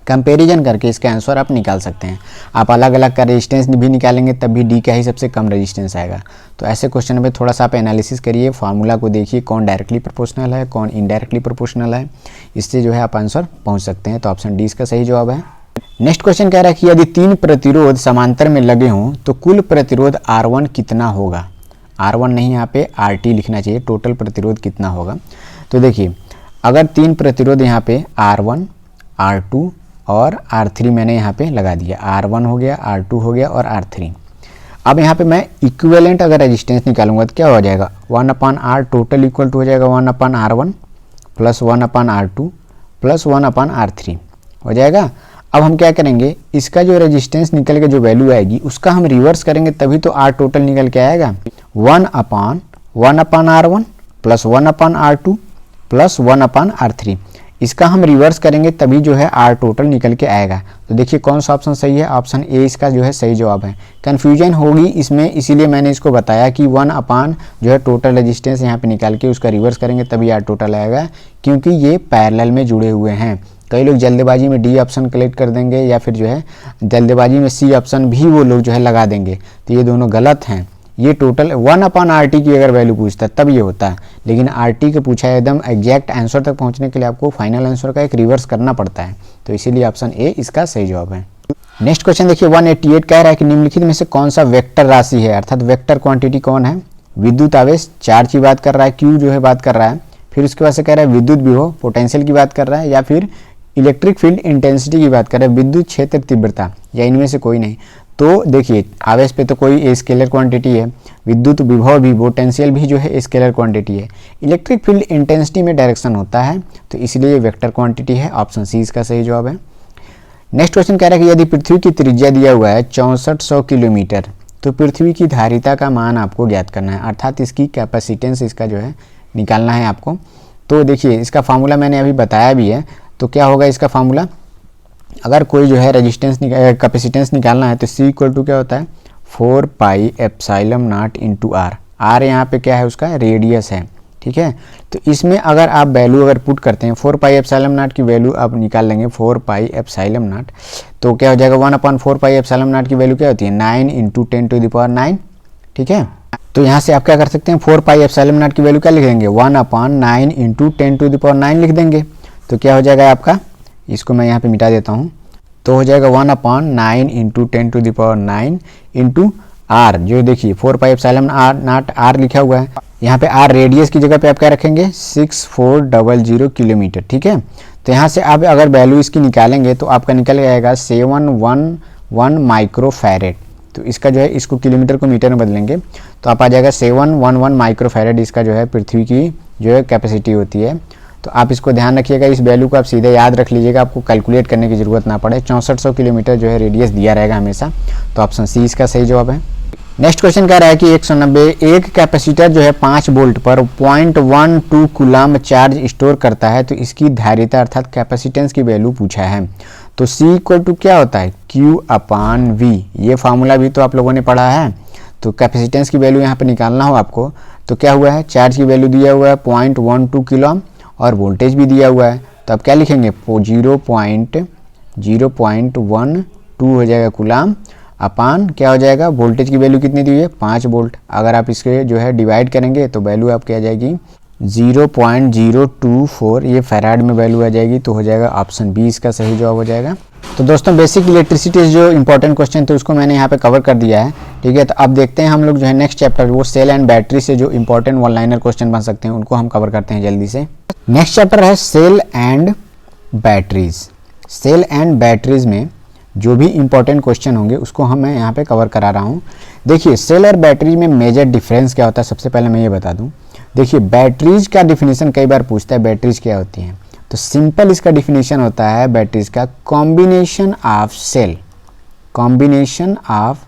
कंपैरिजन करके इसका आंसर आप निकाल सकते हैं। आप अलग अलग का रेजिस्टेंस भी निकालेंगे तब भी डी का ही सबसे कम रेजिस्टेंस आएगा। तो ऐसे क्वेश्चन में थोड़ा सा आप एनालिसिस करिए, फार्मूला को देखिए कौन डायरेक्टली प्रोपोर्शनल है कौन इनडायरेक्टली प्रोपोर्शनल है, इससे जो है आप आंसर पहुंच सकते हैं। तो ऑप्शन डी इसका सही जवाब है। नेक्स्ट क्वेश्चन कह रहा है कि यदि 3 प्रतिरोध समांतर में लगे हों तो कुल प्रतिरोध R1 कितना होगा। R1 नहीं, यहाँ पे RT लिखना चाहिए, टोटल प्रतिरोध कितना होगा। तो देखिए अगर 3 प्रतिरोध यहाँ पे R1 R2 और R3 मैंने यहाँ पे लगा दिया, R1 हो गया, R2 हो गया और R3। अब यहाँ पे मैं इक्विवेलेंट अगर रेजिस्टेंस निकालूंगा तो क्या हो जाएगा, 1/R टोटल इक्वल टू हो जाएगा 1/R1 plus 1/R2 plus 1/R3 हो जाएगा। अब हम क्या करेंगे, इसका जो रेजिस्टेंस निकल के जो वैल्यू आएगी उसका हम रिवर्स करेंगे तभी तो R टोटल निकल के आएगा। 1/1/R1 plus 1/R2 plus 1/R3, इसका हम रिवर्स करेंगे तभी जो है R टोटल निकल के आएगा। तो देखिए कौन सा ऑप्शन सही है, ऑप्शन ए इसका जो है सही जवाब है। कन्फ्यूजन होगी इसमें, इसीलिए मैंने इसको बताया कि 1/ जो है टोटल रेजिस्टेंस यहाँ पे निकाल के उसका रिवर्स करेंगे तभी R टोटल आएगा, क्योंकि ये पैरेलल में जुड़े हुए हैं। कई लोग जल्दबाजी में डी ऑप्शन कलेक्ट कर देंगे या फिर जो है जल्दबाजी में सी ऑप्शन भी वो लोग जो है लगा देंगे, तो ये दोनों गलत हैं। ये टोटल 1/RT की अगर वैल्यू पूछता है तब ये होता है, लेकिन RT का पूछा है एकदम एग्जैक्ट आंसर तक पहुंचने के लिए आपको फाइनल आंसर का एक रिवर्स करना पड़ता है, तो इसीलिए ऑप्शन ए इसका सही जवाब है। नेक्स्ट क्वेश्चन देखिए 188 कह रहा है कि निम्नलिखित में से कौन सा वेक्टर राशि है, अर्थात वेक्टर क्वांटिटी कौन है। विद्युत आवेश चार्ज की बात कर रहा है, क्यू जो है बात कर रहा है, फिर उसके बाद से कह रहा है विद्युत विभव पोटेंशियल की बात कर रहा है, या फिर इलेक्ट्रिक फील्ड इंटेंसिटी की बात कर रहा है, विद्युत क्षेत्र तीव्रता, या इनमें से कोई नहीं। तो देखिए आवेश पे तो कोई स्केलर क्वांटिटी है, विद्युत विभव भी पोटेंशियल भी जो है स्केलर क्वांटिटी है, इलेक्ट्रिक फील्ड इंटेंसिटी में डायरेक्शन होता है, तो इसलिए वेक्टर क्वांटिटी है, ऑप्शन सी इसका सही जवाब है। नेक्स्ट क्वेश्चन कह रहा है कि यदि पृथ्वी की त्रिज्या दिया हुआ है 6400 किलोमीटर, तो पृथ्वी की धारिता का मान आपको ज्ञात करना है, अर्थात इसकी कैपेसिटेंस इसका जो है निकालना है आपको। तो देखिए इसका फार्मूला मैंने अभी बताया भी है, तो क्या होगा इसका फार्मूला, अगर कोई जो है रेजिस्टेंस कैपेसिटेंस निकालना है तो C इक्वल टू क्या होता है 4πε0 इंटू आर, आर यहाँ पे क्या है उसका रेडियस है, ठीक है। तो इसमें अगर आप वैल्यू अगर पुट करते हैं 4πε0 की वैल्यू आप निकाल लेंगे 4πε0, तो क्या हो जाएगा 1/4πε0 की वैल्यू क्या होती है 9 इंटू 10⁹, ठीक है। तो यहाँ से आप क्या कर सकते हैं 4πε0 की वैल्यू क्या लिख देंगे 1/9 इंटू 10⁹ लिख देंगे, तो क्या हो जाएगा आपका, इसको मैं यहाँ पे मिटा देता हूँ, तो हो जाएगा 1/9 इंटू 10⁹ इंटू आर, जो देखिए 4πε0 आर लिखा हुआ है, यहाँ पे आर रेडियस की जगह पे आप क्या रखेंगे 6400 किलोमीटर, ठीक है। तो यहाँ से आप अगर वैल्यू इसकी निकालेंगे तो आपका निकल जाएगा 711 माइक्रोफैरेड, तो इसका जो है इसको किलोमीटर को मीटर में बदलेंगे तो आप आ जाएगा 711 माइक्रोफैरेड, इसका जो है पृथ्वी की जो है कैपेसिटी होती है। तो आप इसको ध्यान रखिएगा, इस वैल्यू को आप सीधे याद रख लीजिएगा, आपको कैलकुलेट करने की ज़रूरत ना पड़े। 6400 किलोमीटर जो है रेडियस दिया रहेगा हमेशा, तो ऑप्शन सी इसका सही जवाब है। नेक्स्ट क्वेश्चन कह रहा है कि 190 एक कैपेसिटर जो है 5 वोल्ट पर 0.12 कूलम चार्ज स्टोर करता है, तो इसकी धारिता अर्थात कैपेसिटेंस की वैल्यू पूछा है। तो C इक्वल टू क्या होता है Q/V, ये फार्मूला भी तो आप लोगों ने पढ़ा है। तो कैपेसिटेंस की वैल्यू यहाँ पे निकालना हो आपको, तो क्या हुआ है चार्ज की वैल्यू दिया हुआ है 0.12 कूलम और वोल्टेज भी दिया हुआ है, तो आप क्या लिखेंगे 0.012 हो जाएगा कूलम अपान क्या हो जाएगा, वोल्टेज की वैल्यू कितनी दी हुई है 5 वोल्ट, अगर आप इसके जो है डिवाइड करेंगे तो वैल्यू आपकी आ जाएगी 0.024, ये फैराड में वैल्यू आ जाएगी, तो हो जाएगा ऑप्शन बी इसका सही जवाब हो जाएगा। तो दोस्तों बेसिक इलेक्ट्रिसिटी जो इंपॉर्टेंट क्वेश्चन थे उसको मैंने यहाँ पे कवर कर दिया है, ठीक है। तो अब देखते हैं हम लोग जो है नेक्स्ट चैप्टर, वो सेल एंड बैटरी से जो इंपॉर्टेंट वन लाइनर क्वेश्चन बन सकते हैं उनको हम कवर करते हैं जल्दी से। नेक्स्ट चैप्टर है cell and batteries. Cell and batteries में जो भी इंपॉर्टेंट क्वेश्चन होंगे उसको हम मैं यहाँ पे कवर करा रहा हूँ। देखिए सेल और बैटरीज में मेजर डिफरेंस क्या होता है, सबसे पहले मैं ये बता दूँ। देखिए बैटरीज का डिफिनीशन कई बार पूछता है, बैटरीज क्या होती हैं, तो सिंपल इसका डिफिनीशन होता है बैटरीज का combination of cell, combination of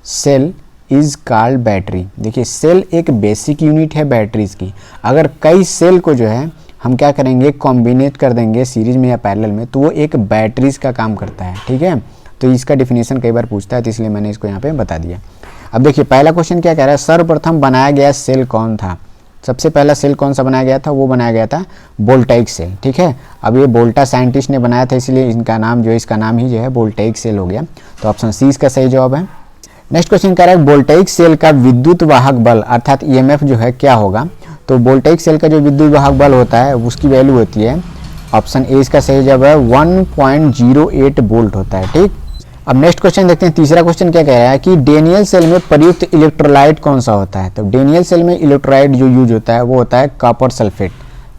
cell is called battery. देखिए सेल एक बेसिक यूनिट है बैटरीज की, अगर कई सेल को जो है हम क्या करेंगे कॉम्बिनेट कर देंगे सीरीज में या पैरेलल में, तो वो एक बैटरीज का काम करता है, ठीक है। तो इसका डिफिनीशन कई बार पूछता है, तो इसलिए मैंने इसको यहाँ पे बता दिया। अब देखिए पहला क्वेश्चन क्या कह रहा है, सर्वप्रथम बनाया गया सेल कौन था। सबसे पहला सेल कौन सा बनाया गया था, वो बनाया गया था वोल्टेइक सेल, ठीक है। अब ये वोल्टा साइंटिस्ट ने बनाया था, इसलिए इनका नाम जो है इसका नाम ही जो है वोल्टेइक सेल हो गया, तो ऑप्शन सी इसका सही जवाब है। नेक्स्ट क्वेश्चन कह रहा है वोल्टेइक सेल का विद्युत वाहक बल अर्थात ईएमएफ जो है क्या होगा। तो वोल्टेइक सेल का जो विद्युत वाहक बल होता है उसकी वैल्यू होती है, ऑप्शन ए इसका सही जवाब है 1.08 वोल्ट होता है, ठीक। अब नेक्स्ट क्वेश्चन देखते हैं, तीसरा क्वेश्चन क्या कह रहा है कि डेनियल सेल में प्रयुक्त इलेक्ट्रोलाइट कौन सा होता है। तो डेनियल सेल में इलेक्ट्रोलाइट जो यूज होता है वो होता है कॉपर सल्फेट।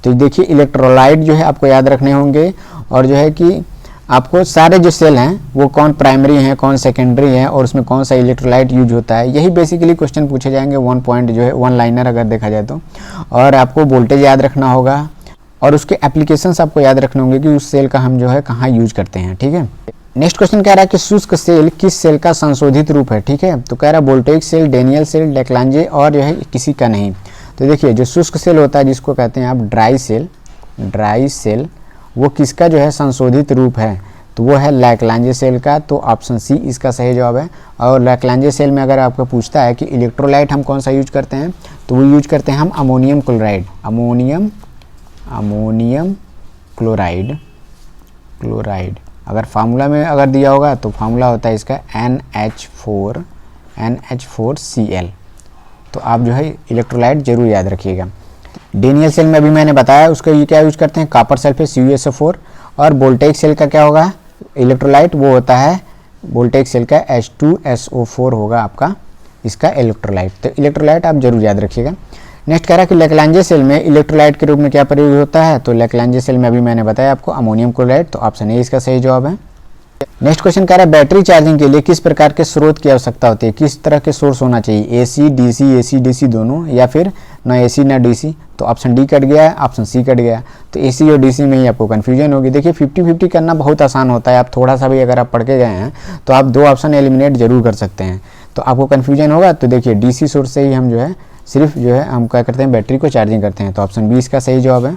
तो देखिए इलेक्ट्रोलाइट जो है आपको याद रखने होंगे, और जो है कि आपको सारे जो सेल हैं वो कौन प्राइमरी हैं कौन सेकेंडरी हैं और उसमें कौन सा इलेक्ट्रोलाइट यूज होता है, यही बेसिकली क्वेश्चन पूछे जाएंगे, वन पॉइंट जो है वन लाइनर अगर देखा जाए तो। और आपको वोल्टेज याद रखना होगा और उसके एप्लीकेशंस आपको याद रखने होंगे कि उस सेल का हम जो है कहाँ यूज करते हैं, ठीक है। नेक्स्ट क्वेश्चन कह रहा है कि शुष्क सेल किस सेल का संशोधित रूप है, ठीक है। तो कह रहा है voltaic cell, Daniell cell, Leclanche और जो है किसी का नहीं। तो देखिए जो शुष्क सेल होता है जिसको कहते हैं आप ड्राई सेल, ड्राई सेल वो किसका जो है संशोधित रूप है, तो वो है लेग्रांजे सेल का, तो ऑप्शन सी इसका सही जवाब है। और लेग्रांजे सेल में अगर आपको पूछता है कि इलेक्ट्रोलाइट हम कौन सा यूज करते हैं, तो वो यूज करते हैं हम अमोनियम क्लोराइड, अमोनियम क्लोराइड, अगर फार्मूला में अगर दिया होगा तो फार्मूला होता है इसका NH4Cl, तो आप जो है इलेक्ट्रोलाइट जरूर याद रखिएगा। डेनियल सेल में अभी मैंने बताया उसका ये क्या यूज करते हैं, कॉपर सल्फेट CuSO4। और वोल्टेइक सेल का क्या होगा इलेक्ट्रोलाइट, वो होता है वोल्टेइक सेल का H2SO4 होगा आपका इसका इलेक्ट्रोलाइट। तो इलेक्ट्रोलाइट आप जरूर याद रखिएगा। नेक्स्ट कह रहा है कि लैग्रांजे सेल में इलेक्ट्रोलाइट के रूप में क्या प्रयोग होता है, तो लैग्रांजे सेल में अभी मैंने बताया आपको अमोनियम क्लोराइड, तो ऑप्शन ए इसका सही जवाब है। नेक्स्ट क्वेश्चन कह रहा है बैटरी चार्जिंग के लिए किस प्रकार के स्रोत की आवश्यकता होती है, किस तरह के सोर्स होना चाहिए, AC DC दोनों या फिर ना AC ना DC। तो ऑप्शन डी कट गया है, ऑप्शन सी कट गया। तो AC और DC में ही आपको कन्फ्यूजन होगी। देखिए 50-50 करना बहुत आसान होता है, आप थोड़ा सा भी अगर आप पढ़ के गए हैं तो आप 2 ऑप्शन एलिमिनेट जरूर कर सकते हैं। तो आपको कन्फ्यूजन होगा तो देखिए DC सोर्स से ही हम जो है सिर्फ जो है हम क्या करते हैं बैटरी को चार्जिंग करते हैं। तो ऑप्शन बी इसका सही जवाब है।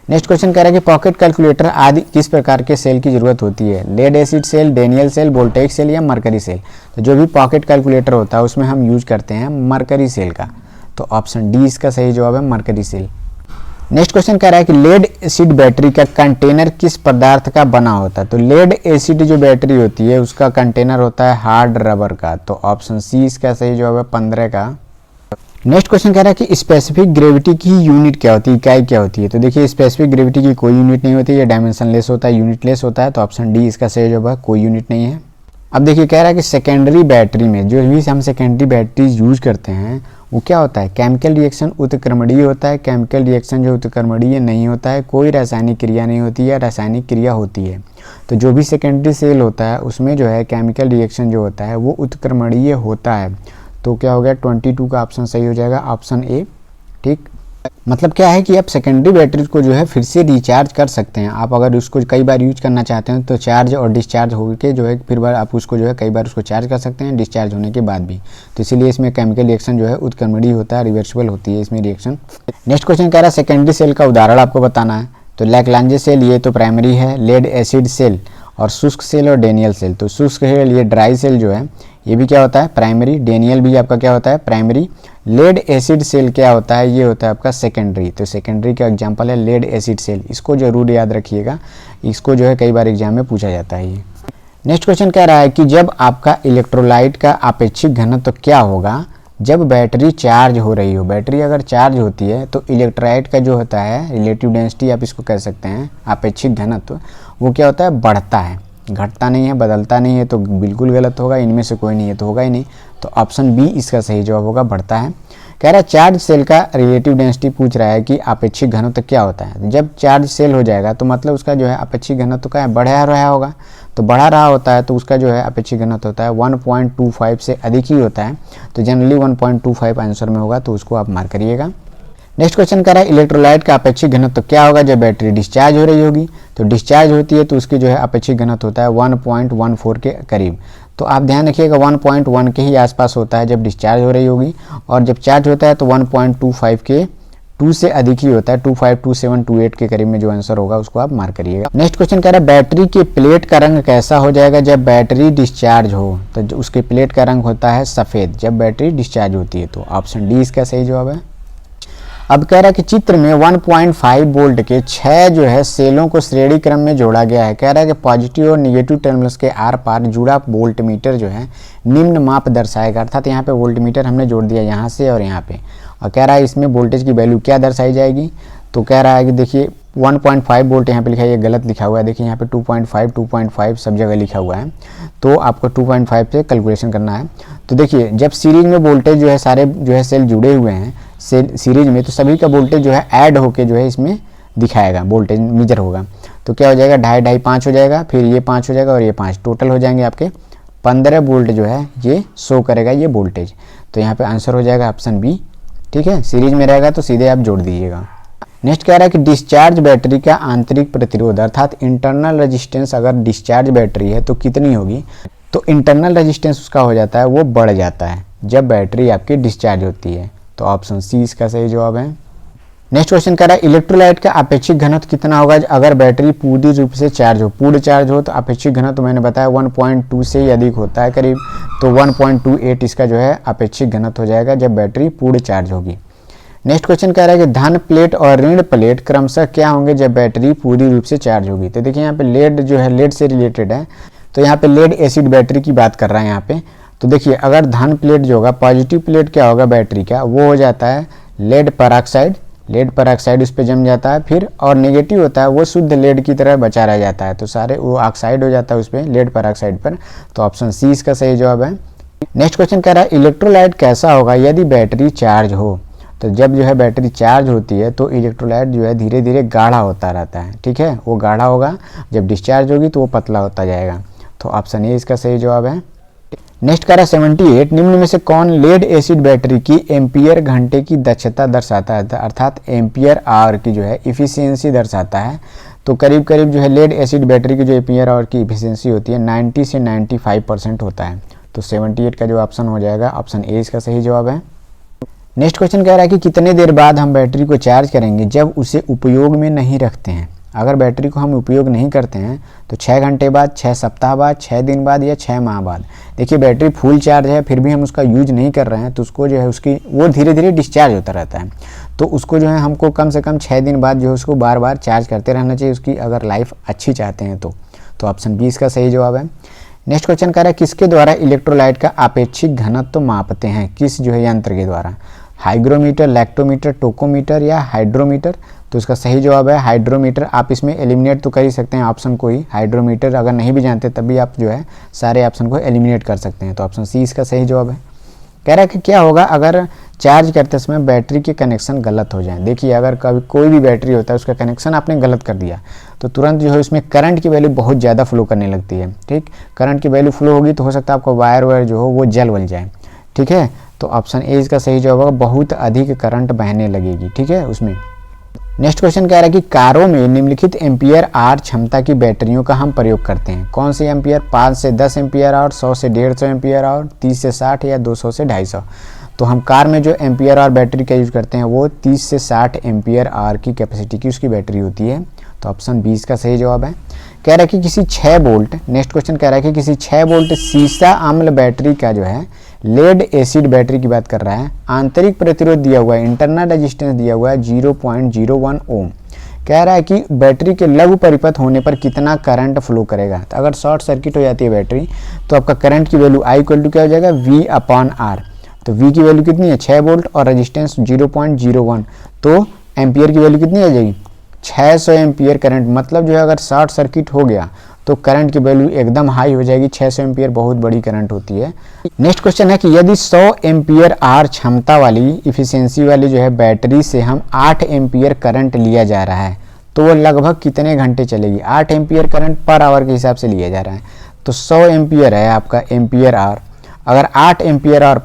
नेक्स्ट क्वेश्चन कह रहा है कि पॉकेट कैलकुलेटर आदि किस प्रकार के सेल की जरूरत होती है, lead acid cell, Daniell cell, voltaic cell या मरकरी सेल। तो जो भी पॉकेट कैलकुलेटर होता है उसमें हम यूज करते हैं मरकरी सेल का। तो ऑप्शन डी इसका सही जवाब है मरकरी सेल। नेक्स्ट क्वेश्चन कह रहा है कि लेड एसिड बैटरी का कंटेनर किस पदार्थ का बना होता है। तो लेड एसिड जो बैटरी होती है उसका कंटेनर होता है हार्ड रबर का। तो ऑप्शन सी इसका सही जवाब है 15 का। नेक्स्ट क्वेश्चन कह रहा है कि स्पेसिफिक ग्रेविटी की यूनिट क्या होती है, इकाई क्या होती है। तो देखिए स्पेसिफक ग्रेविटी की कोई यूनिट नहीं होती है, डायमेंशनलेस होता है, यूनिटलेस होता है। तो ऑप्शन डी इसका सही जवाब है, कोई यूनिट नहीं है। अब देखिए कह रहा है कि सेकेंडरी बैटरी में जो भी हम सेकेंडरी बैटरीज यूज करते हैं वो क्या होता है, केमिकल रिएक्शन उत्क्रमणीय होता है। केमिकल रिएक्शन जो उत्क्रमणीय नहीं होता है, कोई रासायनिक क्रिया नहीं होती है, रासायनिक क्रिया होती है। तो जो भी सेकेंडरी सेल होता है उसमें जो है केमिकल रिएक्शन जो होता है वो उत्क्रमणीय होता है। तो क्या हो गया 22 का ऑप्शन सही हो जाएगा, ऑप्शन ए। ठीक, मतलब क्या है कि आप सेकेंडरी बैटरी को जो है फिर से रिचार्ज कर सकते हैं। आप अगर उसको कई बार यूज करना चाहते हैं तो चार्ज और डिस्चार्ज होकर जो है फिर बार आप उसको जो है कई बार उसको चार्ज कर सकते हैं डिस्चार्ज होने के बाद भी। तो इसीलिए इसमें केमिकल रिएक्शन जो है उत्क्रमणीय होता है, रिवर्सिबल होती है इसमें रिएक्शन। नेक्स्ट क्वेश्चन कह रहा है सेकेंडरी सेल का उदाहरण आपको बताना है। तो लैग्रांजे सेल ये तो प्राइमरी है, लेड एसिड सेल और शुष्क सेल और डेनियल सेल। तो शुष्क सेल ये ड्राई सेल जो है ये भी क्या होता है प्राइमरी, डेनियल भी आपका क्या होता है प्राइमरी। लेड एसिड सेल क्या होता है, ये होता है आपका सेकेंडरी। तो सेकेंडरी का एग्जांपल है लेड एसिड सेल, इसको जरूर याद रखिएगा, इसको जो है कई बार एग्जाम में पूछा जाता है ये। नेक्स्ट क्वेश्चन कह रहा है कि जब आपका इलेक्ट्रोलाइट का आपेक्षिक घनत्व तो क्या होगा जब बैटरी चार्ज हो रही हो। बैटरी अगर चार्ज होती है तो इलेक्ट्रोलाइट का जो होता है रिलेटिव डेंसिटी आप इसको कह सकते हैं आपेक्षिक घनत्व, वो क्या होता है बढ़ता है, घटता नहीं है, बदलता नहीं है। तो बिल्कुल गलत होगा, इनमें से कोई नहीं है तो होगा ही नहीं। तो ऑप्शन बी इसका सही जवाब होगा, बढ़ता है। कह रहा है चार्ज सेल का रिलेटिव डेंसिटी पूछ रहा है कि आपेक्षिक घनत्व क्या होता है। जब चार्ज सेल हो जाएगा तो मतलब उसका जो है आपेक्षिक घनत्व क्या है बढ़ा रहा होगा। तो बढ़ा रहा होता है तो उसका जो है आपेक्षिक घनत्व होता है 1.25 से अधिक ही होता है। तो जनरली 1.25 आंसर में होगा, तो उसको आप मार्क करिएगा। नेक्स्ट क्वेश्चन कर रहा है इलेक्ट्रोलाइट का अपेक्षिक घनत्व तो क्या होगा जब बैटरी डिस्चार्ज हो रही होगी। तो डिस्चार्ज होती है तो उसकी जो है अपेक्षिक घनत्व होता है 1.14 के करीब। तो आप ध्यान रखिएगा 1.1 के ही आसपास होता है जब डिस्चार्ज हो रही होगी, और जब चार्ज होता है तो 1.25 के 2 से अधिक ही होता है, 25, 27, 28 के करीब में जो आंसर होगा उसको आप मार्क करिएगा। नेक्स्ट क्वेश्चन कह रहा है बैटरी के प्लेट का रंग कैसा हो जाएगा जब बैटरी डिस्चार्ज हो। तो उसके प्लेट का रंग होता है सफ़ेद जब बैटरी डिस्चार्ज होती है। तो ऑप्शन डी इसका सही जवाब है। अब कह रहा है कि चित्र में 1.5 वोल्ट के 6 जो है सेलों को श्रेणी क्रम में जोड़ा गया है। कह रहा है कि पॉजिटिव और निगेटिव टर्मिनल्स के आर पार जुड़ा वोल्ट मीटर जो है निम्न माप दर्शाएगा। अर्थात यहाँ पे वोल्ट मीटर हमने जोड़ दिया यहाँ से और यहाँ पे, और कह रहा है इसमें वोल्टेज की वैल्यू क्या दर्शाई जाएगी। तो कह रहा है कि देखिए 1.5 वोल्ट यहाँ पे लिखा है, ये गलत लिखा हुआ है। देखिए यहाँ पे 2.5 सब जगह लिखा हुआ है, तो आपको 2.5 से कैलकुलेशन करना है। तो देखिए जब सीरीज में वोल्टेज जो है सारे जो है सेल जुड़े हुए हैं सीरीज में, तो सभी का वोल्टेज जो है ऐड होके जो है इसमें दिखाएगा, वोल्टेज मेजर होगा। तो क्या हो जाएगा 2.5 5 हो जाएगा, फिर ये 5 हो जाएगा और ये 5, टोटल हो जाएंगे आपके 15 वोल्ट जो है ये शो करेगा ये वोल्टेज। तो यहाँ पे आंसर हो जाएगा ऑप्शन बी। ठीक है, सीरीज में रहेगा तो सीधे आप जोड़ दीजिएगा। नेक्स्ट कह रहा है कि डिस्चार्ज बैटरी का आंतरिक प्रतिरोध अर्थात इंटरनल रेजिस्टेंस अगर डिस्चार्ज बैटरी है तो कितनी होगी। तो इंटरनल रेजिस्टेंस उसका हो जाता है वो बढ़ जाता है जब बैटरी आपकी डिस्चार्ज होती है। तो ऑप्शन सी इसका सही जवाब है। नेक्स्ट क्वेश्चन कह रहा है इलेक्ट्रोलाइट का अपेक्षिक घनत्व कितना होगा अगर बैटरी पूरी रूप से चार्ज हो। पूर्ण चार्ज हो तो अपेक्षिक घनत्व मैंने बताया 1.2 से ही अधिक होता है करीब, तो 1.28 इसका जो है अपेक्षिक घनत्व हो जाएगा जब बैटरी पूर्ण चार्ज होगी। नेक्स्ट क्वेश्चन कह रहा है कि धन प्लेट और ऋण प्लेट क्रमशः क्या होंगे जब बैटरी पूरी रूप से चार्ज होगी। तो देखिए यहाँ पे लेड जो है लेड से रिलेटेड है, तो यहाँ पे लेड एसिड बैटरी की बात कर रहा है यहाँ पे। तो देखिए अगर धन प्लेट जो होगा, पॉजिटिव प्लेट क्या होगा बैटरी का, वो हो जाता है लेड पेरोक्साइड, लेड पेरोक्साइड उस पर जम जाता है फिर, और नेगेटिव होता है वो शुद्ध लेड की तरह बचा रह जाता है, तो सारे वो ऑक्साइड हो जाता है उस पर, लेड पेरोक्साइड पर। तो ऑप्शन सी इसका सही जवाब है। नेक्स्ट क्वेश्चन कह रहा है इलेक्ट्रोलाइट कैसा होगा यदि बैटरी चार्ज हो। तो जब जो है बैटरी चार्ज होती है तो इलेक्ट्रोलाइट जो है धीरे धीरे गाढ़ा होता रहता है, ठीक है, वो गाढ़ा होगा, जब डिस्चार्ज होगी तो वो पतला होता जाएगा। तो ऑप्शन ए इसका सही जवाब है। नेक्स्ट कह रहा है 78, निम्न में से कौन लेड एसिड बैटरी की एम्पियर घंटे की दक्षता दर्शाता है, अर्थात एम्पियर आवर की जो है इफिशियंसी दर्शाता है। तो करीब करीब जो है लेड एसिड बैटरी की जो एम्पियर आवर की इफिशियंसी होती है 90 से 95% होता है। तो 78 का जो ऑप्शन हो जाएगा ऑप्शन ए इसका सही जवाब है। नेक्स्ट क्वेश्चन कह रहा है कि कितने देर बाद हम बैटरी को चार्ज करेंगे जब उसे उपयोग में नहीं रखते हैं। अगर बैटरी को हम उपयोग नहीं करते हैं तो 6 घंटे बाद, 6 सप्ताह बाद, 6 दिन बाद या 6 माह बाद। देखिए बैटरी फुल चार्ज है फिर भी हम उसका यूज नहीं कर रहे हैं तो उसको जो है उसकी वो धीरे धीरे डिस्चार्ज होता रहता है, तो उसको जो है हमको कम से कम 6 दिन बाद जो है उसको बार बार चार्ज करते रहना चाहिए, उसकी अगर लाइफ अच्छी चाहते हैं तो ऑप्शन बी इसका सही जवाब है। नेक्स्ट क्वेश्चन कह रहा है किसके द्वारा इलेक्ट्रोलाइट का आपेक्षिक घनत्व मापते हैं, किस जो है यंत्र के द्वारा, हाइग्रोमीटर, लैक्टोमीटर, टोकोमीटर या हाइड्रोमीटर। तो इसका सही जवाब है हाइड्रोमीटर। आप इसमें एलिमिनेट तो कर ही सकते हैं ऑप्शन को ही, हाइड्रोमीटर अगर नहीं भी जानते तब भी आप जो है सारे ऑप्शन को एलिमिनेट कर सकते हैं। तो ऑप्शन सी इसका सही जवाब है। कह रहा है कि क्या होगा अगर चार्ज करते समय बैटरी के कनेक्शन गलत हो जाएं। देखिए अगर कभी कोई भी बैटरी होता है उसका कनेक्शन आपने गलत कर दिया तो तुरंत जो है उसमें करंट की वैल्यू बहुत ज़्यादा फ्लो करने लगती है, ठीक, करंट की वैल्यू फ्लो होगी तो हो सकता है आपका वायर जो हो वो जल जाए, ठीक है। तो ऑप्शन ए इसका सही जवाब होगा, बहुत अधिक करंट बहने लगेगी, ठीक है उसमें। नेक्स्ट क्वेश्चन कह रहा है कि कारों में निम्नलिखित एम्पियर आर क्षमता की बैटरियों का हम प्रयोग करते हैं। कौन सी एम्पियर, 5 से 10 एम्पियर आवर, 100 से 150 एम्पियर आवर, 30 से 60 या 200 से 250। तो हम कार में जो एम्पियर आवर बैटरी का यूज करते हैं वो 30 से 60 एम्पियर आवर की कैपेसिटी की उसकी बैटरी होती है। तो ऑप्शन 20 का सही जवाब है। कह रहा है कि किसी 6 वोल्ट, नेक्स्ट क्वेश्चन कह रहा है कि किसी 6 वोल्ट सीसा अम्ल बैटरी का जो है लेड एसिड बैटरी की बात कर रहा है, आंतरिक प्रतिरोध दिया हुआ है, इंटरनल रेजिस्टेंस दिया हुआ है 0.01 ओम। कह रहा है कि बैटरी के लघु परिपथ होने पर कितना करंट फ्लो करेगा। तो अगर शॉर्ट सर्किट हो जाती है बैटरी तो आपका करंट की वैल्यू आई इक्वल टू क्या हो जाएगा, V/R। तो V की वैल्यू कितनी है 6 वोल्ट और रेजिस्टेंस 0.01, तो एम्पियर की वैल्यू कितनी आ जाएगी 600 एम्पियर करंट। मतलब जो है अगर शॉर्ट सर्किट हो गया तो करंट की वैल्यू एकदम हाई हो जाएगी, 600 एम्पियर बहुत बड़ी करंट होती है। नेक्स्ट क्वेश्चन है कि यदि 100 एम्पियर आर क्षमता वाली इफिशियंसी वाली जो है बैटरी से हम 8 एम्पियर करंट लिया जा रहा है तो वो लगभग कितने घंटे चलेगी। 8 एम्पियर करंट पर आवर के हिसाब से लिया जा रहा है, तो 100 एम्पियर है आपका एम्पियर आवर। अगर 8 एम्पियर आवर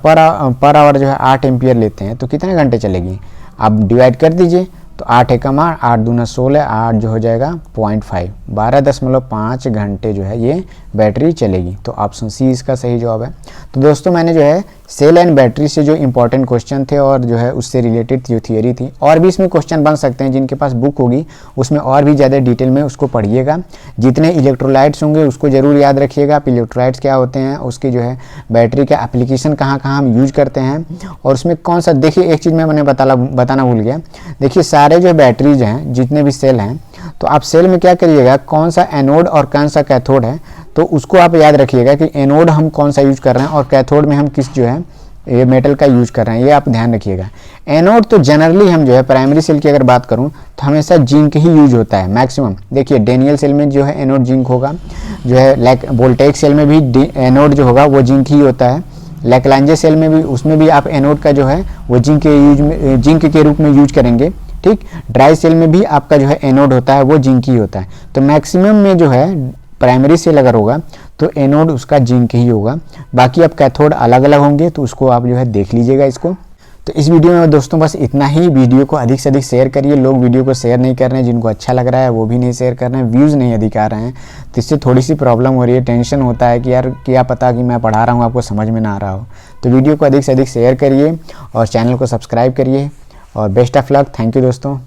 पर आवर जो है 8 एम्पियर लेते हैं तो कितने घंटे चलेगी, आप डिवाइड कर दीजिए। तो 8 एकम 8, 8 दूना 16, 8 जो हो जाएगा 0.5, 12.5 घंटे जो है ये बैटरी चलेगी। तो ऑप्शन सी इसका सही जवाब है। तो दोस्तों मैंने जो है सेल एंड बैटरी से जो इंपॉर्टेंट क्वेश्चन थे और जो है उससे रिलेटेड जो थियरी थी, और भी इसमें क्वेश्चन बन सकते हैं, जिनके पास बुक होगी उसमें और भी ज़्यादा डिटेल में उसको पढ़िएगा। जितने इलेक्ट्रोलाइट्स होंगे उसको ज़रूर याद रखिएगा, आप इलेक्ट्रोलाइट्स क्या होते हैं, उसकी जो है बैटरी का एप्लीकेशन कहाँ कहाँ हम यूज करते हैं और उसमें कौन सा। देखिए एक चीज़ मैंने बताना भूल गया, देखिए सारे जो बैटरीज हैं जितने भी सेल हैं तो आप सेल में क्या करिएगा, कौन सा एनोड और कौन सा कैथोड है तो उसको आप याद रखिएगा कि एनोड हम कौन सा यूज कर रहे हैं और कैथोड में हम किस जो है ये मेटल का यूज कर रहे हैं, ये आप ध्यान रखिएगा। एनोड तो जनरली हम जो है प्राइमरी सेल की अगर बात करूं तो हमेशा जिंक ही यूज होता है मैक्सिमम। देखिए डेनियल सेल में जो है एनोड जिंक होगा, जो है वोल्टेक सेल में भी एनोड जो होगा वो जिंक ही होता है, लैग्रांजे सेल में भी उसमें भी आप एनोड का जो है वो जिंक के रूप में यूज करेंगे, ठीक। ड्राई सेल में भी आपका जो है एनोड होता है वो जिंक ही होता है। तो मैक्सिमम में जो है प्राइमरी सेल अगर होगा तो एनोड उसका जिंक ही होगा, बाकी अब कैथोड अलग अलग होंगे तो उसको आप जो है देख लीजिएगा इसको। तो इस वीडियो में दोस्तों बस इतना ही। वीडियो को अधिक से अधिक शेयर करिए, लोग वीडियो को शेयर नहीं कर रहे हैं, जिनको अच्छा लग रहा है वो भी नहीं शेयर कर रहे हैं, व्यूज़ नहीं अधिक आ रहे हैं, तो इससे थोड़ी सी प्रॉब्लम हो रही है, टेंशन होता है कि यार क्या पता कि मैं पढ़ा रहा हूँ आपको समझ में ना आ रहा हो। तो वीडियो को अधिक से अधिक शेयर करिए और चैनल को सब्सक्राइब करिए और best of luck. Thank you दोस्तों।